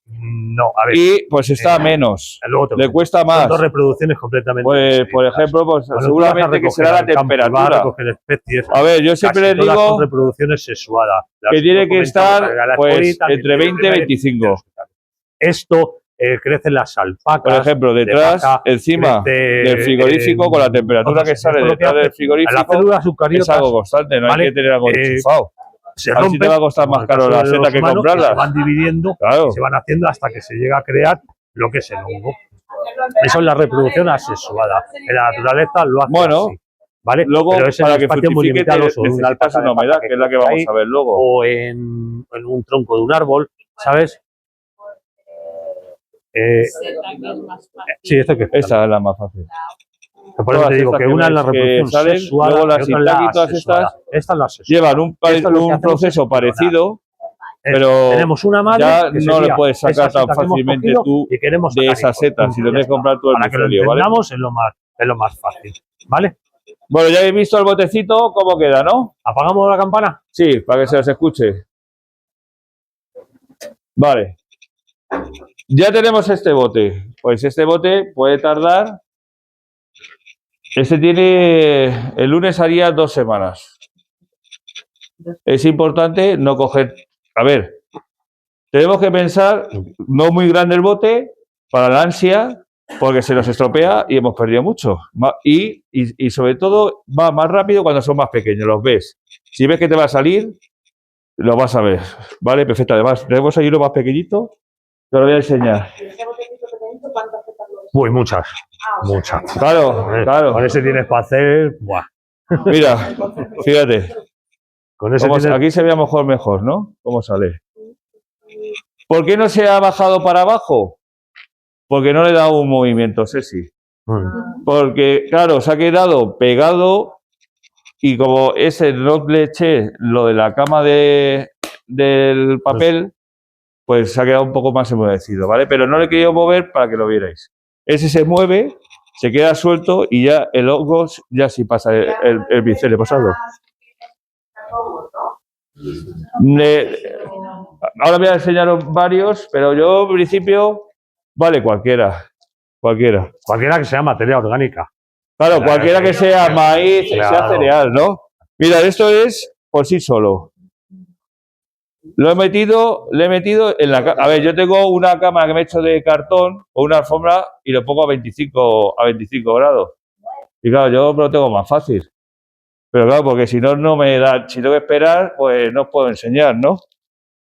[SPEAKER 1] No, a ver.
[SPEAKER 2] Y pues está menos. Le cuesta más.
[SPEAKER 1] Son 2 reproducciones completamente.
[SPEAKER 2] Pues, por ejemplo, pues seguramente que será la temperatura. A ver, yo siempre les digo.
[SPEAKER 1] Son reproducciones sexuadas.
[SPEAKER 2] Que tiene que estar pues entre 20 y 25.
[SPEAKER 1] Esto crecen las alpacas.
[SPEAKER 2] Por ejemplo, detrás, encima del frigorífico, con la temperatura que sale detrás del frigorífico, es algo constante, no hay que tener algo enchufado.
[SPEAKER 1] Se
[SPEAKER 2] rompen, si te va a costar más caro la seta que comprarla.
[SPEAKER 1] Se van dividiendo,
[SPEAKER 2] claro.
[SPEAKER 1] Se van haciendo hasta que se llega a crear lo que es el hongo. Eso es la reproducción asexuada. En la naturaleza lo hace así, ¿vale?
[SPEAKER 2] Luego,
[SPEAKER 1] pero es
[SPEAKER 2] para que fructifique, necesitas una humedad, que es la que vamos a ver luego.
[SPEAKER 1] O en un tronco de un árbol, ¿sabes? Sí, esto que
[SPEAKER 2] esta es la más fácil.
[SPEAKER 1] Por eso te digo que una es la reproducción sexual,
[SPEAKER 2] luego las y todas estas llevan un proceso parecido, pero
[SPEAKER 1] tenemos una madre
[SPEAKER 2] ya no le puedes sacar tan fácilmente tú de esa seta, si lo tienes que comprar tú el micelio, ¿vale?
[SPEAKER 1] Es lo más fácil, ¿vale?
[SPEAKER 2] Bueno, ya habéis visto el botecito, cómo queda, ¿no?
[SPEAKER 1] ¿Apagamos la campana?
[SPEAKER 2] Sí, para que se os escuche. Vale. Ya tenemos este bote. Pues este bote puede tardar. Este tiene. El lunes haría 2 semanas. Es importante no coger. A ver, tenemos que pensar, no muy grande el bote, para la ansia, porque se nos estropea y hemos perdido mucho. Y sobre todo, va más rápido cuando son más pequeños, los ves. Si ves que te va a salir, lo vas a ver. Vale, perfecto. Además, tenemos ahí uno más pequeñito. Te lo voy a enseñar.
[SPEAKER 1] Uy, muchas. Muchas.
[SPEAKER 2] Claro, claro.
[SPEAKER 1] Con ese tienes para hacer. ¡Buah!
[SPEAKER 2] Mira, fíjate.
[SPEAKER 1] Con ese
[SPEAKER 2] aquí se ve mejor, ¿no? ¿Cómo sale? ¿Por qué no se ha bajado para abajo? Porque no le he dado un movimiento, Ceci. Porque, claro, se ha quedado pegado y como ese no le eché lo de la cama del papel, pues se ha quedado un poco más enmudecido, ¿vale? Pero no le he querido mover para que lo vierais. Ese se mueve, se queda suelto y ya el hongo ya sí pasa el micelio. Pasadlo. Ahora voy a enseñaros varios, pero yo en principio vale cualquiera. Cualquiera
[SPEAKER 1] que sea materia orgánica.
[SPEAKER 2] Claro, cualquiera que sea maíz, sea cereal, ¿no? Mira, esto es por sí solo. Le he metido en la cama. A ver, yo tengo una cama que me he hecho de cartón o una alfombra y lo pongo a 25 grados. Y claro, yo me lo tengo más fácil. Pero claro, porque si no me da, si tengo que esperar, pues no os puedo enseñar, ¿no?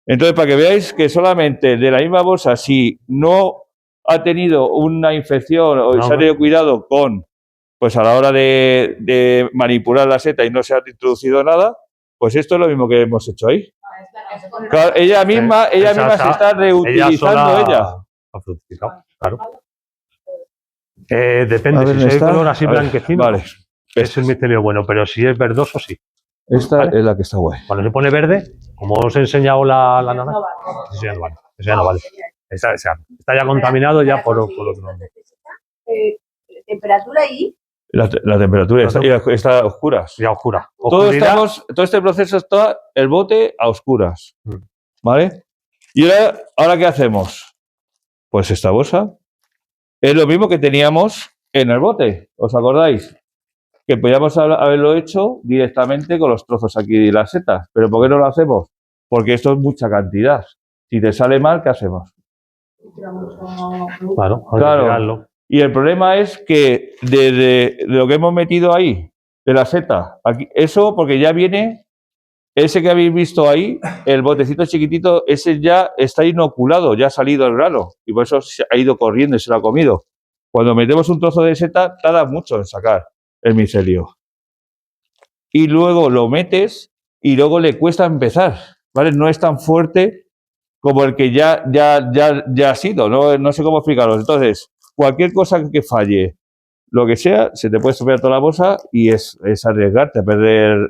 [SPEAKER 2] Entonces, para que veáis que solamente de la misma bolsa, si no ha tenido una infección o se ha tenido cuidado con, pues a la hora de manipular la seta y no se ha introducido nada, pues esto es lo mismo que hemos hecho ahí. Claro, ella misma se está reutilizando ella.
[SPEAKER 1] Claro. Depende, si es color así blanquecino, vale, es el micelio bueno, pero si es verdoso, sí.
[SPEAKER 2] Esta es la que está guay.
[SPEAKER 1] Cuando se pone verde, como os he enseñado la naranja, eso ya no vale. Eso ya no vale. Está ya contaminado ya por otro.
[SPEAKER 3] ¿Temperatura ahí?
[SPEAKER 2] La temperatura está a oscuras.
[SPEAKER 1] Ya oscura.
[SPEAKER 2] Todo este proceso está el bote a oscuras. ¿Vale? Y ahora ¿qué hacemos? Pues esta bolsa es lo mismo que teníamos en el bote. ¿Os acordáis? Que podíamos haberlo hecho directamente con los trozos aquí de las setas. ¿Pero por qué no lo hacemos? Porque esto es mucha cantidad. Si te sale mal, ¿qué hacemos? Claro. Y el problema es que de lo que hemos metido ahí, de la seta, aquí, eso porque ya viene, ese que habéis visto ahí, el botecito chiquitito, ese ya está inoculado, ya ha salido el grano, y por eso se ha ido corriendo y se lo ha comido. Cuando metemos un trozo de seta, tarda mucho en sacar el micelio. Y luego lo metes y luego le cuesta empezar, ¿vale? No es tan fuerte como el que ya ha sido, no sé cómo explicaros. Entonces, cualquier cosa que falle, lo que sea, se te puede estropear toda la bolsa y es arriesgarte a perder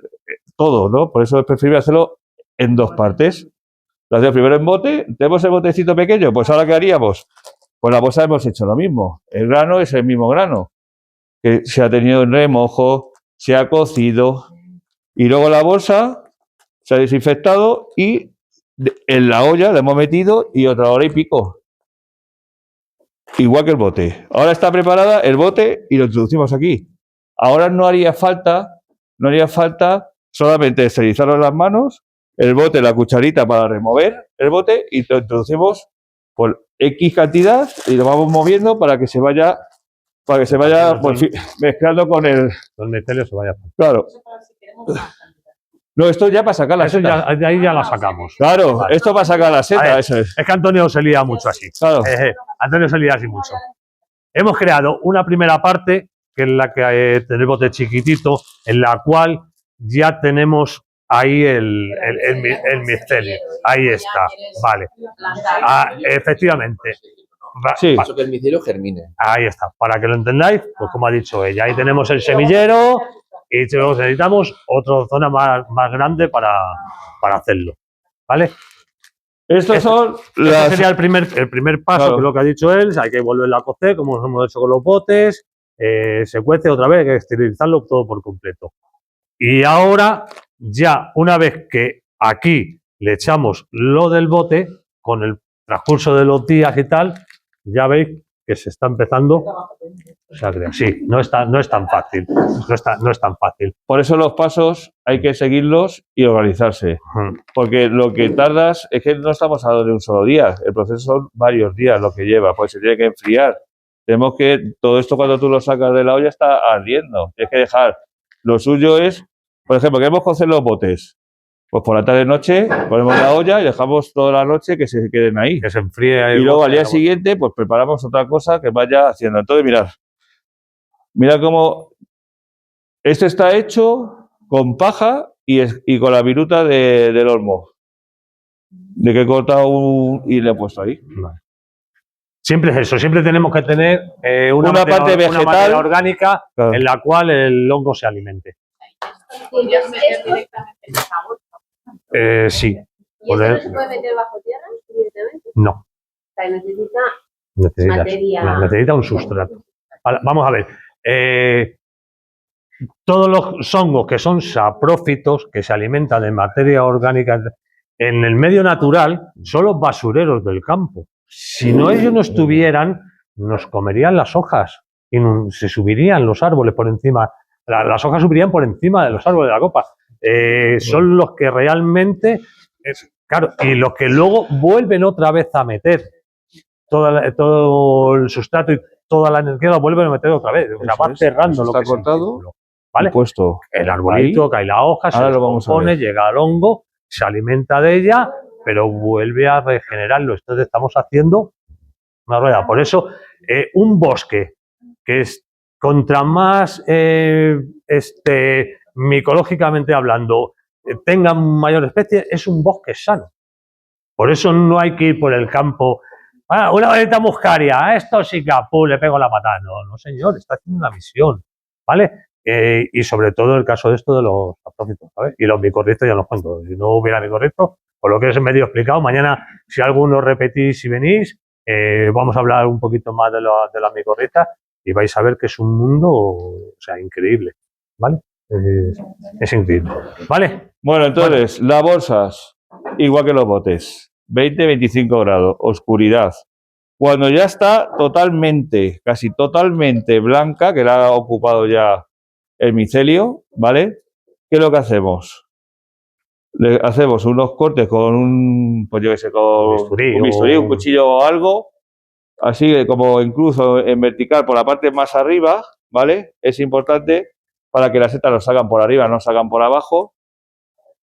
[SPEAKER 2] todo, ¿no? Por eso es preferible hacerlo en 2 partes. Lo hacemos primero en bote, tenemos el botecito pequeño, pues ahora ¿qué haríamos? Pues la bolsa hemos hecho lo mismo. El grano es el mismo grano, que se ha tenido en remojo, se ha cocido y luego la bolsa se ha desinfectado y en la olla le hemos metido y otra hora y pico. Igual que el bote. Ahora está preparada el bote y lo introducimos aquí. Ahora no haría falta solamente esterilizarnos las manos, el bote, la cucharita para remover el bote y lo introducimos por X cantidad y lo vamos moviendo para que se vaya pues, mezclando con el
[SPEAKER 1] micelio se vaya.
[SPEAKER 2] Claro. No, esto ya para sacar la
[SPEAKER 1] seta. De ahí ya la sacamos.
[SPEAKER 2] Claro, vale. Esto para sacar la seta, eso es.
[SPEAKER 1] Es que Antonio se lía mucho así.
[SPEAKER 2] Claro.
[SPEAKER 1] Antonio se lía así mucho. Hemos creado una primera parte, que es la que tiene el bote chiquitito, en la cual ya tenemos ahí el micelio. Ahí está, vale. Efectivamente.
[SPEAKER 2] Sí.
[SPEAKER 3] Eso que el micelio germine.
[SPEAKER 1] Ahí está. Para que lo entendáis, pues como ha dicho ella, ahí tenemos el semillero y necesitamos otra zona más grande para hacerlo. ¿Vale?
[SPEAKER 2] Esto
[SPEAKER 1] sería el primer paso, claro, que es lo que ha dicho él. Hay que volverlo a cocer, como hemos hecho con los botes. Se cuece otra vez, hay que esterilizarlo todo por completo. Y ahora, ya una vez que aquí le echamos lo del bote, con el transcurso de los días y tal, ya veis que se está empezando a crear. Sí, no es tan fácil. No es tan fácil.
[SPEAKER 2] Por eso los pasos hay que seguirlos y organizarse. Porque lo que tardas es que no estamos hablando de un solo día. El proceso son varios días lo que lleva. Pues se tiene que enfriar. Tenemos que, todo esto cuando tú lo sacas de la olla está ardiendo. Tienes que dejar. Lo suyo es, por ejemplo, queremos cocer los botes. Pues por la tarde-noche ponemos la olla y dejamos toda la noche que se queden ahí.
[SPEAKER 1] Que se enfríe.
[SPEAKER 2] Y luego al día siguiente pues preparamos otra cosa que vaya haciendo. Entonces mirad cómo esto está hecho con paja y con la viruta del olmo. De que he cortado y le he puesto ahí.
[SPEAKER 1] Vale. Siempre es eso, siempre tenemos que tener una
[SPEAKER 2] parte vegetal,
[SPEAKER 1] una materia orgánica, claro, en la cual el hongo se alimente. Sí.
[SPEAKER 4] ¿Y eso no se puede meter bajo tierra directamente?
[SPEAKER 1] No.
[SPEAKER 4] O sea,
[SPEAKER 1] necesita un sustrato. Vamos a ver. Todos los hongos que son saprófitos, que se alimentan de materia orgánica en el medio natural, son los basureros del campo. Si no ellos no estuvieran, nos comerían las hojas y se subirían los árboles por encima. Las hojas subirían por encima de los árboles de la copa. Son los que realmente, claro, y los que luego vuelven otra vez a meter todo el sustrato y toda la energía, lo vuelven a meter otra vez. O sea, va cerrando lo que
[SPEAKER 2] está cortado,
[SPEAKER 1] ¿vale?
[SPEAKER 2] Puesto
[SPEAKER 1] el arbolito, ahí, cae la hoja, se descompone, llega al hongo, se alimenta de ella, pero vuelve a regenerarlo. Entonces estamos haciendo una rueda. Por eso, un bosque que es contra más micológicamente hablando, tengan mayor especie, es un bosque sano. Por eso no hay que ir por el campo. Una varita muscaria, es tóxica, le pego la patada. No, señor, está haciendo una misión, ¿vale? Y sobre todo el caso de esto de los saprófitos, ¿sabes? Y los micorrizos ya los cuento. Si no hubiera micorrizos, por lo que os he medio explicado, mañana, si alguno repetís y venís, vamos a hablar un poquito más de las micorrizas y vais a ver que es un mundo, o sea, increíble, ¿vale? Es increíble, ¿vale?
[SPEAKER 2] Bueno, entonces, las bolsas, igual que los botes, 20-25 grados, oscuridad. Cuando ya está totalmente, casi totalmente blanca, que la ha ocupado ya el micelio, ¿vale? ¿Qué es lo que hacemos? Le hacemos unos cortes con un, pues yo qué sé, con un bisturí, un cuchillo o algo, así como incluso en vertical por la parte más arriba, ¿vale? Es importante para que las setas lo sacan por arriba, no sacan por abajo.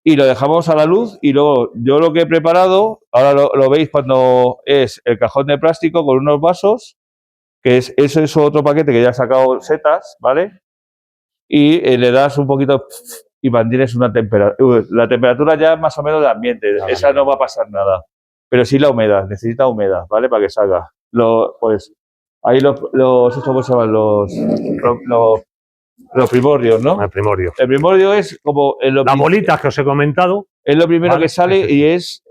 [SPEAKER 2] Y lo dejamos a la luz y luego yo lo que he preparado, ahora lo veis cuando es el cajón de plástico con unos vasos, que eso es otro paquete que ya he sacado setas, ¿vale? Y le das un poquito y mantienes una temperatura. La temperatura ya más o menos de ambiente, esa no va a pasar nada. Pero sí la humedad, necesita humedad, ¿vale? Para que salga. Pues ahí ¿cómo se llaman? Los primordios, ¿no?
[SPEAKER 1] El primorio.
[SPEAKER 2] El primorio es como...
[SPEAKER 1] Las bolitas que os he comentado.
[SPEAKER 2] Es lo primero que sale y es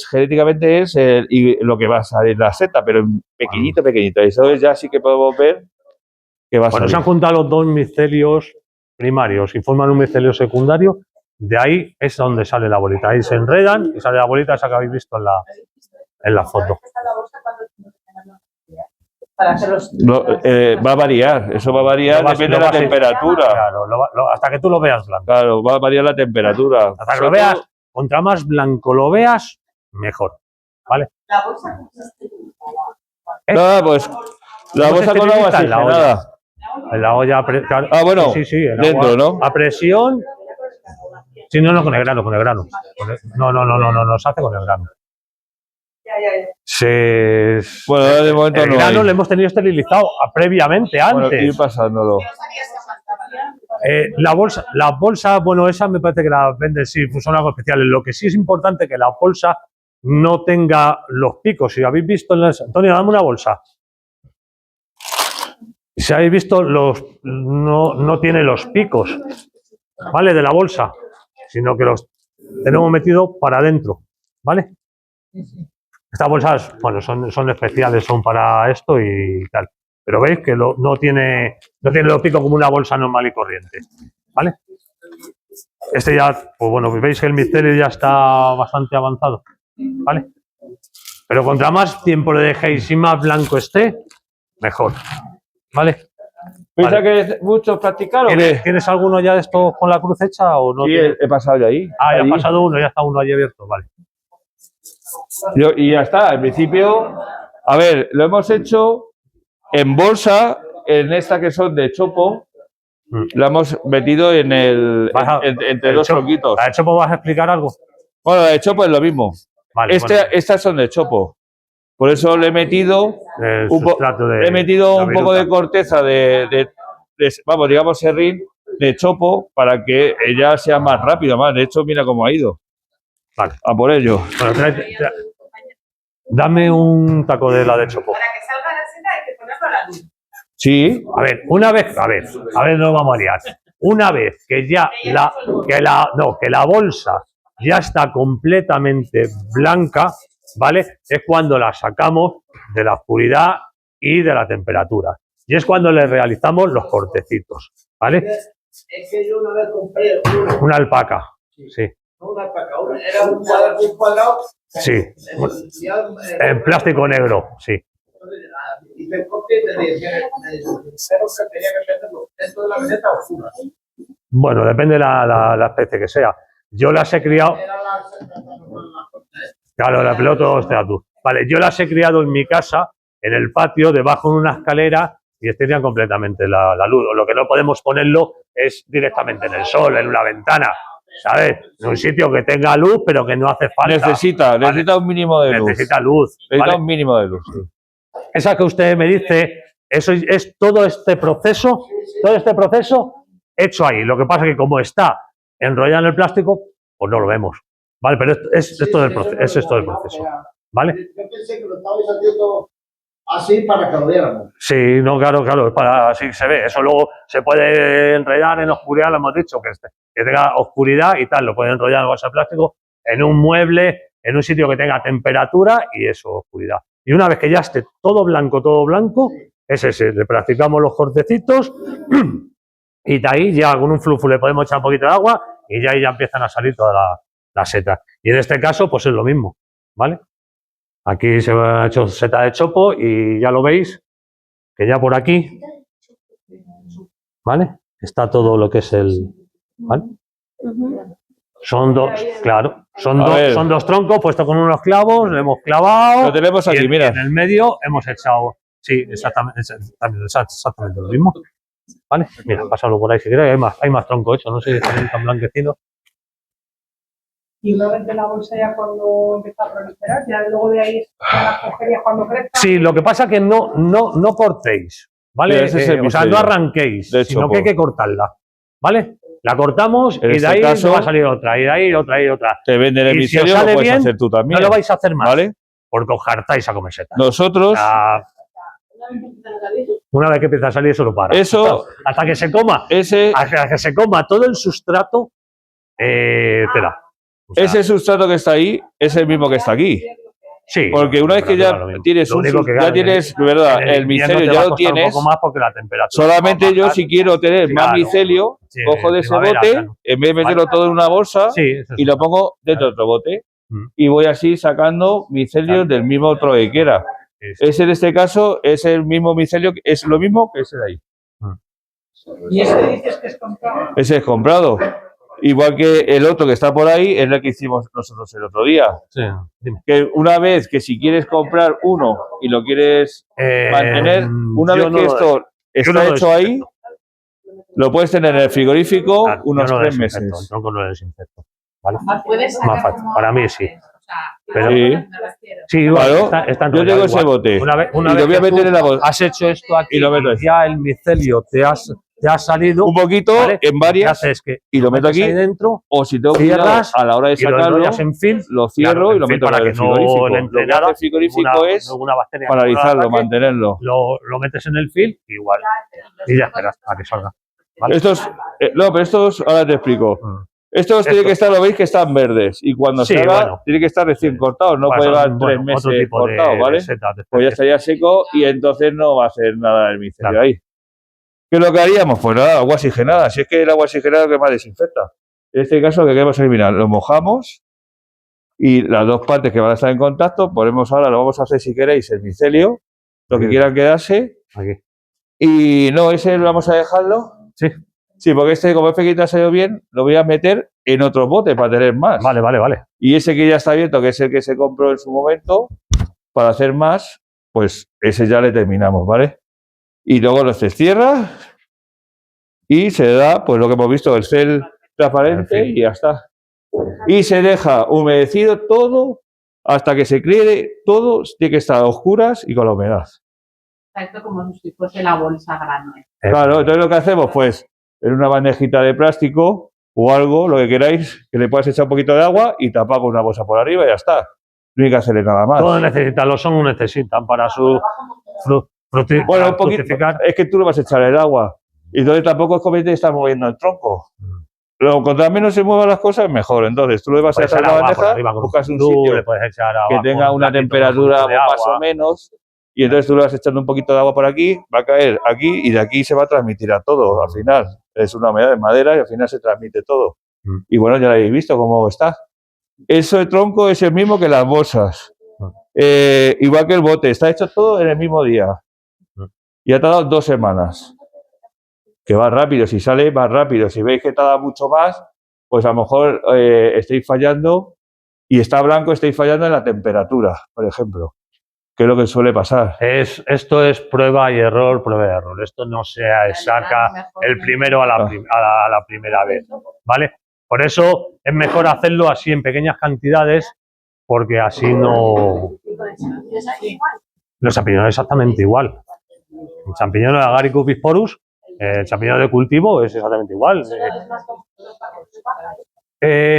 [SPEAKER 2] genéticamente y lo que va a salir la seta, pero pequeñito. Eso ya sí que podemos ver que va a salir.
[SPEAKER 1] Bueno, se han juntado los dos micelios primarios y forman un micelio secundario de ahí es donde sale la bolita. Ahí se enredan y sale la bolita esa que habéis visto en la foto.
[SPEAKER 4] Para hacer los...
[SPEAKER 2] Va a variar, eso va a variar, depende de la temperatura.
[SPEAKER 1] Claro, hasta que tú lo veas blanco.
[SPEAKER 2] Claro, va a variar la temperatura.
[SPEAKER 1] Hasta que lo veas, contra más blanco lo veas, mejor. ¿Vale?
[SPEAKER 4] La bolsa
[SPEAKER 2] Nada, pues la bolsa con agua oxigenada.
[SPEAKER 1] En la olla, claro,
[SPEAKER 2] bueno,
[SPEAKER 1] sí,
[SPEAKER 2] dentro, ¿no?
[SPEAKER 1] A presión. Sí, no, con el grano. No, se hace con el grano.
[SPEAKER 2] Bueno, de momento
[SPEAKER 1] el
[SPEAKER 2] no
[SPEAKER 1] grano
[SPEAKER 2] hay.
[SPEAKER 1] lo hemos tenido esterilizado previamente, antes.
[SPEAKER 2] Bueno, ir pasándolo.
[SPEAKER 1] La bolsa, bueno, esa me parece que la venden, sí, pues son algo especiales. Lo que sí es importante que la bolsa no tenga los picos. Si habéis visto, Antonio, dame una bolsa. Si habéis visto, no tiene los picos, ¿vale? De la bolsa, sino que los tenemos metidos para adentro, ¿vale? Estas bolsas, bueno, son especiales, son para esto y tal. Pero veis que no tiene los picos como una bolsa normal y corriente, ¿vale? Este ya, pues bueno, veis que el misterio ya está bastante avanzado, ¿vale? Pero contra más tiempo le dejéis y más blanco esté, mejor, ¿vale?
[SPEAKER 2] ¿Piensa que es mucho practicar o qué?
[SPEAKER 1] ¿Tienes alguno ya de estos con la cruz hecha o no?
[SPEAKER 2] Sí, he pasado ya ahí.
[SPEAKER 1] Ah, ya
[SPEAKER 2] ahí.
[SPEAKER 1] ha pasado uno, ya está uno allí abierto, vale.
[SPEAKER 2] Y ya está, en principio, a ver, lo hemos hecho en bolsa, en esta que son de chopo, la hemos metido entre dos tronquitos.
[SPEAKER 1] ¿La de chopo vas a explicar algo?
[SPEAKER 2] Bueno, la de chopo es lo mismo.
[SPEAKER 1] Vale,
[SPEAKER 2] Estas son de chopo. Por eso le he metido un poco de corteza vamos, digamos, serrín de chopo para que ella sea más rápida. Más. De hecho, mira cómo ha ido.
[SPEAKER 1] Vale.
[SPEAKER 2] A por ello.
[SPEAKER 1] Bueno, dame un taco de la de chopo.
[SPEAKER 4] Para que salga la seta hay que ponerlo a la luz.
[SPEAKER 2] Sí.
[SPEAKER 1] A ver, no vamos a liar. Una vez que ya que la bolsa ya está completamente blanca, ¿vale? Es cuando la sacamos de la oscuridad y de la temperatura. Y es cuando le realizamos los cortecitos, ¿vale?
[SPEAKER 3] Es que yo una vez compré
[SPEAKER 1] una alpaca, sí.
[SPEAKER 3] No una alpaca, era un cuadrado.
[SPEAKER 1] Sí, en plástico negro, sí.
[SPEAKER 3] Y me copié y me dijeron que tenía que tenerlo dentro de la meseta oscura.
[SPEAKER 1] Bueno, depende de la especie que sea. Yo las he criado. Claro, la pelota está tú. Vale, yo las he criado en mi casa, en el patio, debajo de una escalera y estiran completamente la luz. Lo que no podemos ponerlo es directamente en el sol, en una ventana, ¿sabes? En un sitio que tenga luz, pero que no hace falta.
[SPEAKER 2] Necesita un mínimo de luz.
[SPEAKER 1] Necesita luz.
[SPEAKER 2] Necesita un mínimo de luz. Sí.
[SPEAKER 1] Esa que usted me dice, eso es todo este proceso hecho ahí. Lo que pasa es que como está enrollado en el plástico, pues no lo vemos. Vale, pero es esto del proceso. ¿Vale?
[SPEAKER 3] Yo pensé que lo estabais haciendo así para que lo viéramos.
[SPEAKER 1] Sí, no, claro, es para así se ve. Eso luego se puede enrollar en oscuridad, lo hemos dicho, que tenga oscuridad y tal. Lo puede enrollar en bolsa de plástico, en un mueble, en un sitio que tenga temperatura y eso, oscuridad. Y una vez que ya esté todo blanco, es ese. Le practicamos los cortecitos y de ahí ya con un flujo le podemos echar un poquito de agua y ya ahí ya empiezan a salir todas las setas. Y en este caso, pues es lo mismo, ¿vale? Aquí se ha hecho seta de chopo y ya lo veis, que ya por aquí, ¿vale? Está todo lo que es el... ¿vale? Son dos, claro, son dos troncos puestos con unos clavos, le hemos clavado.
[SPEAKER 2] Lo tenemos aquí, mira.
[SPEAKER 1] En el medio hemos echado, sí, exactamente lo mismo. ¿Vale? Mira, pásalo por ahí si queréis, hay más tronco hecho, no sé si están tan blanquecinos.
[SPEAKER 5] Y una vez de la bolsa ya cuando empieza a proliferar, ya luego de ahí ya la cogerías cuando crezca.
[SPEAKER 1] Sí, lo que pasa es que no cortéis, ¿vale?
[SPEAKER 2] Sí,
[SPEAKER 1] o sea, no arranquéis, sino que hay que cortarla, ¿vale? La cortamos y de ahí va a salir otra, y de ahí otra, y otra.
[SPEAKER 2] Te venden el misterio, lo puedes hacer tú también.
[SPEAKER 1] No lo vais a hacer más,
[SPEAKER 2] ¿vale?
[SPEAKER 1] Porque os hartáis a comer setas.
[SPEAKER 2] Nosotros...
[SPEAKER 1] Una vez que empieza a salir, eso lo para.
[SPEAKER 2] Eso...
[SPEAKER 1] Hasta que se coma. Hasta que se coma todo el sustrato, tela. O sea,
[SPEAKER 2] ese sustrato que está ahí es el mismo que está aquí.
[SPEAKER 1] Sí.
[SPEAKER 2] Porque una vez que ya tienes
[SPEAKER 1] Lo único que,
[SPEAKER 2] ya
[SPEAKER 1] claro,
[SPEAKER 2] tienes, ¿verdad?
[SPEAKER 1] en
[SPEAKER 2] El
[SPEAKER 1] invierno
[SPEAKER 2] micelio
[SPEAKER 1] te va
[SPEAKER 2] ya
[SPEAKER 1] a
[SPEAKER 2] lo
[SPEAKER 1] costar
[SPEAKER 2] tienes.
[SPEAKER 1] un poco más porque la temperatura
[SPEAKER 2] Solamente
[SPEAKER 1] va a
[SPEAKER 2] yo,
[SPEAKER 1] bajar.
[SPEAKER 2] si quiero tener más
[SPEAKER 1] Claro.
[SPEAKER 2] micelio,
[SPEAKER 1] Sí,
[SPEAKER 2] cojo de ese
[SPEAKER 1] primavera,
[SPEAKER 2] bote,
[SPEAKER 1] claro.
[SPEAKER 2] en vez de meterlo todo en una bolsa,
[SPEAKER 1] Sí, eso
[SPEAKER 2] y
[SPEAKER 1] sí.
[SPEAKER 2] lo pongo dentro de otro bote.
[SPEAKER 1] Mm.
[SPEAKER 2] Y voy así sacando micelio del mismo otro que quiera.
[SPEAKER 1] Sí, sí.
[SPEAKER 2] Ese en este caso es el mismo micelio, es lo mismo que ese de ahí.
[SPEAKER 5] Y este dices que es comprado.
[SPEAKER 2] Ese es comprado. Igual que el otro que está por ahí, es el que hicimos nosotros el otro día.
[SPEAKER 1] Sí, dime.
[SPEAKER 2] Que una vez que si quieres comprar uno y lo quieres mantener, una
[SPEAKER 1] yo
[SPEAKER 2] vez
[SPEAKER 1] no
[SPEAKER 2] que
[SPEAKER 1] lo
[SPEAKER 2] esto
[SPEAKER 1] yo
[SPEAKER 2] está
[SPEAKER 1] no lo
[SPEAKER 2] hecho ahí,
[SPEAKER 1] desinfecto.
[SPEAKER 2] lo puedes tener en el frigorífico
[SPEAKER 1] Claro, yo
[SPEAKER 2] unos
[SPEAKER 1] no lo
[SPEAKER 2] 3
[SPEAKER 1] desinfecto,
[SPEAKER 2] meses.
[SPEAKER 1] el tronco no lo desinfecto. ¿Vale?
[SPEAKER 4] Puedes
[SPEAKER 1] Más
[SPEAKER 4] sacar
[SPEAKER 1] fácil.
[SPEAKER 4] como
[SPEAKER 1] Para mí sí.
[SPEAKER 4] antes, o sea,
[SPEAKER 1] Pero-
[SPEAKER 2] Sí.
[SPEAKER 4] me refiero.
[SPEAKER 1] Sí, igual,
[SPEAKER 2] Claro,
[SPEAKER 1] está
[SPEAKER 2] yo tengo ese bote
[SPEAKER 1] Una vez
[SPEAKER 2] y lo voy
[SPEAKER 1] que
[SPEAKER 2] a meter
[SPEAKER 1] tú
[SPEAKER 2] en la bolsa.
[SPEAKER 1] has hecho esto aquí
[SPEAKER 2] Y lo meto ahí.
[SPEAKER 1] ya el micelio te ha salido,
[SPEAKER 2] Un poquito
[SPEAKER 1] ¿vale?
[SPEAKER 2] en
[SPEAKER 1] Lo que
[SPEAKER 2] varias
[SPEAKER 1] haces es que
[SPEAKER 2] y lo meto
[SPEAKER 1] metes
[SPEAKER 2] aquí.
[SPEAKER 1] ahí dentro
[SPEAKER 2] O si tengo cuidado
[SPEAKER 1] cierras
[SPEAKER 2] a la hora de
[SPEAKER 1] y lo
[SPEAKER 2] sacarlo,
[SPEAKER 1] enrollas en film.
[SPEAKER 2] lo cierro
[SPEAKER 1] Claro,
[SPEAKER 2] y lo
[SPEAKER 1] en film
[SPEAKER 2] meto en
[SPEAKER 1] para
[SPEAKER 2] el
[SPEAKER 1] que
[SPEAKER 2] frigorífico.
[SPEAKER 1] no le entre
[SPEAKER 2] Lo que hace
[SPEAKER 1] nada,
[SPEAKER 2] el frigorífico es
[SPEAKER 1] ninguna bacteria,
[SPEAKER 2] paralizarlo,
[SPEAKER 1] ningún ataque,
[SPEAKER 2] mantenerlo.
[SPEAKER 1] lo metes en el film igual y ya esperas a que salga. ¿vale?
[SPEAKER 2] Estos, no, pero estos, ahora te explico. Estos tienen que estar, lo veis que están verdes. Y cuando
[SPEAKER 1] Sí,
[SPEAKER 2] se haga,
[SPEAKER 1] bueno.
[SPEAKER 2] tiene que estar recién cortado. No
[SPEAKER 1] Bueno,
[SPEAKER 2] puede llevar
[SPEAKER 1] son,
[SPEAKER 2] 3
[SPEAKER 1] otro
[SPEAKER 2] meses
[SPEAKER 1] tipo
[SPEAKER 2] cortado,
[SPEAKER 1] de
[SPEAKER 2] ¿vale?
[SPEAKER 1] setas, de
[SPEAKER 2] Pues ya
[SPEAKER 1] especies.
[SPEAKER 2] estaría seco y entonces no va a hacer nada el micelio
[SPEAKER 1] Claro.
[SPEAKER 2] ahí. ¿Qué es lo que haríamos? Pues nada, agua oxigenada. Si es que el agua oxigenada es lo que más desinfecta. En este caso, lo que queremos eliminar, lo mojamos y las dos partes que van a estar en contacto, ponemos ahora, lo vamos a hacer si queréis, el micelio, lo que
[SPEAKER 1] Sí.
[SPEAKER 2] quieran quedarse.
[SPEAKER 1] Aquí.
[SPEAKER 2] Y no, ese vamos a dejarlo.
[SPEAKER 1] Sí.
[SPEAKER 2] Sí, porque este, como este que ha salido bien, lo voy a meter en otro bote para tener más.
[SPEAKER 1] Vale.
[SPEAKER 2] Y ese que ya está abierto, que es el que se compró en su momento, para hacer más, pues ese ya le terminamos, ¿vale? Y luego lo se cierra y se da, pues lo que hemos visto, el gel transparente y ya está. Y se deja humedecido todo hasta que se críe todo, tiene que estar a oscuras y con la humedad.
[SPEAKER 4] Esto como si fuese la bolsa grande.
[SPEAKER 2] Claro, entonces lo que hacemos, pues, en una bandejita de plástico o algo, lo que queráis, que le puedas echar un poquito de agua y tapar con una bolsa por arriba y ya está. No hay que hacerle nada más.
[SPEAKER 1] Todo necesitan, los hongos necesitan para su
[SPEAKER 2] Bueno,
[SPEAKER 1] para
[SPEAKER 2] un poquito,
[SPEAKER 1] fructificar.
[SPEAKER 2] es que tú le vas a echar el agua. Y entonces tampoco es conveniente estar moviendo el tronco. Pero cuanto menos se muevan las cosas, mejor. Entonces tú le vas a
[SPEAKER 1] Puedes
[SPEAKER 2] echar la
[SPEAKER 1] agua por
[SPEAKER 2] bandeja,
[SPEAKER 1] arriba con
[SPEAKER 2] buscas un
[SPEAKER 1] tú,
[SPEAKER 2] sitio
[SPEAKER 1] le puedes echar
[SPEAKER 2] que
[SPEAKER 1] abajo
[SPEAKER 2] tenga
[SPEAKER 1] un
[SPEAKER 2] una
[SPEAKER 1] platito con un
[SPEAKER 2] temperatura
[SPEAKER 1] poquito de
[SPEAKER 2] más o
[SPEAKER 1] agua.
[SPEAKER 2] menos. Y entonces tú le vas echando un poquito de agua por aquí, va a caer aquí y de aquí se va a transmitir a todo al final. Es una humedad de madera y al final se transmite todo. Y bueno, ya lo habéis visto cómo está. Eso de tronco es el mismo que las bolsas. Igual que el bote, está hecho todo en el mismo día. Y ha tardado 2 semanas. Que va rápido, si sale va rápido. Si veis que tarda mucho más, pues a lo mejor estáis fallando y está blanco, estáis fallando en la temperatura, por ejemplo. Que es lo que suele pasar.
[SPEAKER 1] Esto es prueba y error, prueba y error. Esto no se saca el primero a la primera vez, ¿vale? Por eso es mejor hacerlo así en pequeñas cantidades, porque así no... Los champiñones exactamente igual. El champiñón de Agaricus bisporus, el champiñón de cultivo es exactamente igual.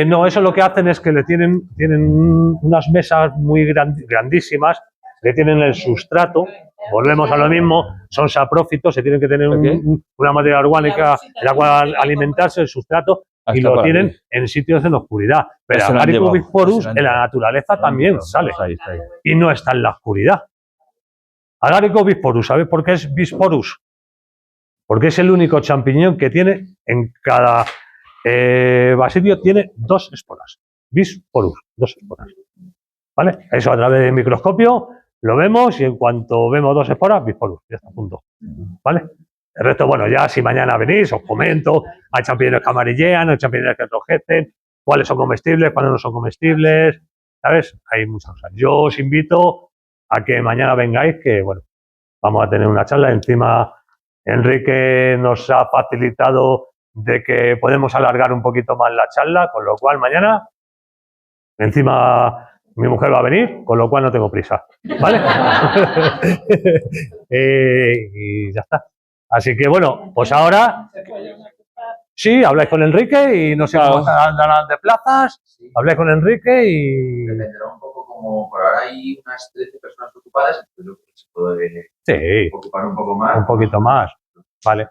[SPEAKER 1] No, eso lo que hacen es que tienen unas mesas muy grandísimas, le tienen el sustrato, volvemos a lo mismo, son saprófitos, se tienen que tener una materia orgánica en la cual alimentarse, el sustrato, y lo tienen en sitios en oscuridad. Pero Agaricus bisporus en la naturaleza también sale y no está en la oscuridad. Agaricus bisporus, ¿sabes por qué es bisporus? Porque es el único champiñón que tiene en cada basilio tiene 2 esporas. Bisporus, 2 esporas. ¿Vale? Eso a través del microscopio lo vemos y en cuanto vemos 2 esporas, bisporus, ya está, punto. ¿Vale? El resto, bueno, ya si mañana venís, os comento, hay champiñones que amarillean, hay champiñones que enrojecen, cuáles son comestibles, cuáles no son comestibles, ¿sabes? Hay muchas cosas. Yo os invito a que mañana vengáis, que bueno, vamos a tener una charla. Encima, Enrique nos ha facilitado de que podemos alargar un poquito más la charla, con lo cual mañana, encima mi mujer va a venir, con lo cual no tengo prisa, ¿vale? Y ya está. Así que bueno, pues ahora sí, habláis con Enrique y no sé cómo andarán de plazas, habláis con Enrique y...
[SPEAKER 6] Dependerá un poco como por ahora hay unas 13 personas ocupadas, entonces yo creo que se puede ocupar un poco más.
[SPEAKER 1] Un poquito más, vale.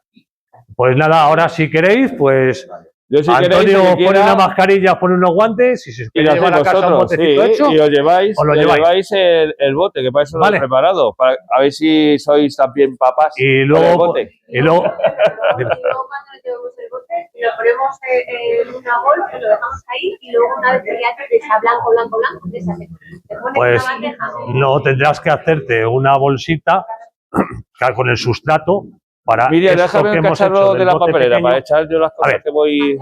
[SPEAKER 1] Pues nada, ahora si queréis, pues
[SPEAKER 2] Yo si queréis,
[SPEAKER 1] Antonio
[SPEAKER 2] el que
[SPEAKER 1] pone
[SPEAKER 2] quiera,
[SPEAKER 1] una mascarilla, pone unos guantes y si os
[SPEAKER 2] y lo
[SPEAKER 1] queréis llevar a
[SPEAKER 2] hacéis
[SPEAKER 1] casa un
[SPEAKER 2] vosotros,
[SPEAKER 1] botecito
[SPEAKER 2] sí,
[SPEAKER 1] hecho,
[SPEAKER 2] y os lleváis,
[SPEAKER 1] os lo lleváis.
[SPEAKER 2] el bote, que para eso
[SPEAKER 1] Vale.
[SPEAKER 2] lo he preparado, para, a ver si sois también papás
[SPEAKER 1] y
[SPEAKER 2] con el
[SPEAKER 1] luego,
[SPEAKER 2] bote.
[SPEAKER 1] y luego
[SPEAKER 7] Y luego cuando le llevamos el bote, lo ponemos en una bolsa, lo dejamos ahí y luego una vez que ya te sea blanco, ¿qué se hace? Te pones
[SPEAKER 1] pues
[SPEAKER 7] una bandeja.
[SPEAKER 1] no tendrás que hacerte una bolsita con el sustrato para
[SPEAKER 2] Miriam,
[SPEAKER 1] esto
[SPEAKER 2] déjame
[SPEAKER 1] que
[SPEAKER 2] un
[SPEAKER 1] hemos
[SPEAKER 2] cacharro
[SPEAKER 1] hecho
[SPEAKER 2] de
[SPEAKER 1] del
[SPEAKER 2] la
[SPEAKER 1] bote
[SPEAKER 2] papelera
[SPEAKER 1] pequeño.
[SPEAKER 2] para echar yo las cosas
[SPEAKER 1] ver.
[SPEAKER 2] que voy.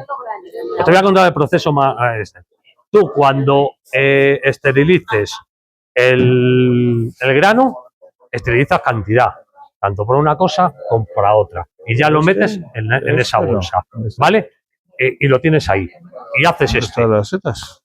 [SPEAKER 1] Te voy a contar el proceso más. Tú, cuando esterilices el grano, esterilizas cantidad, tanto por una cosa como por la otra. Y ya lo metes en esa bolsa, ¿vale? Y lo tienes ahí. Y haces esto.
[SPEAKER 2] Las setas.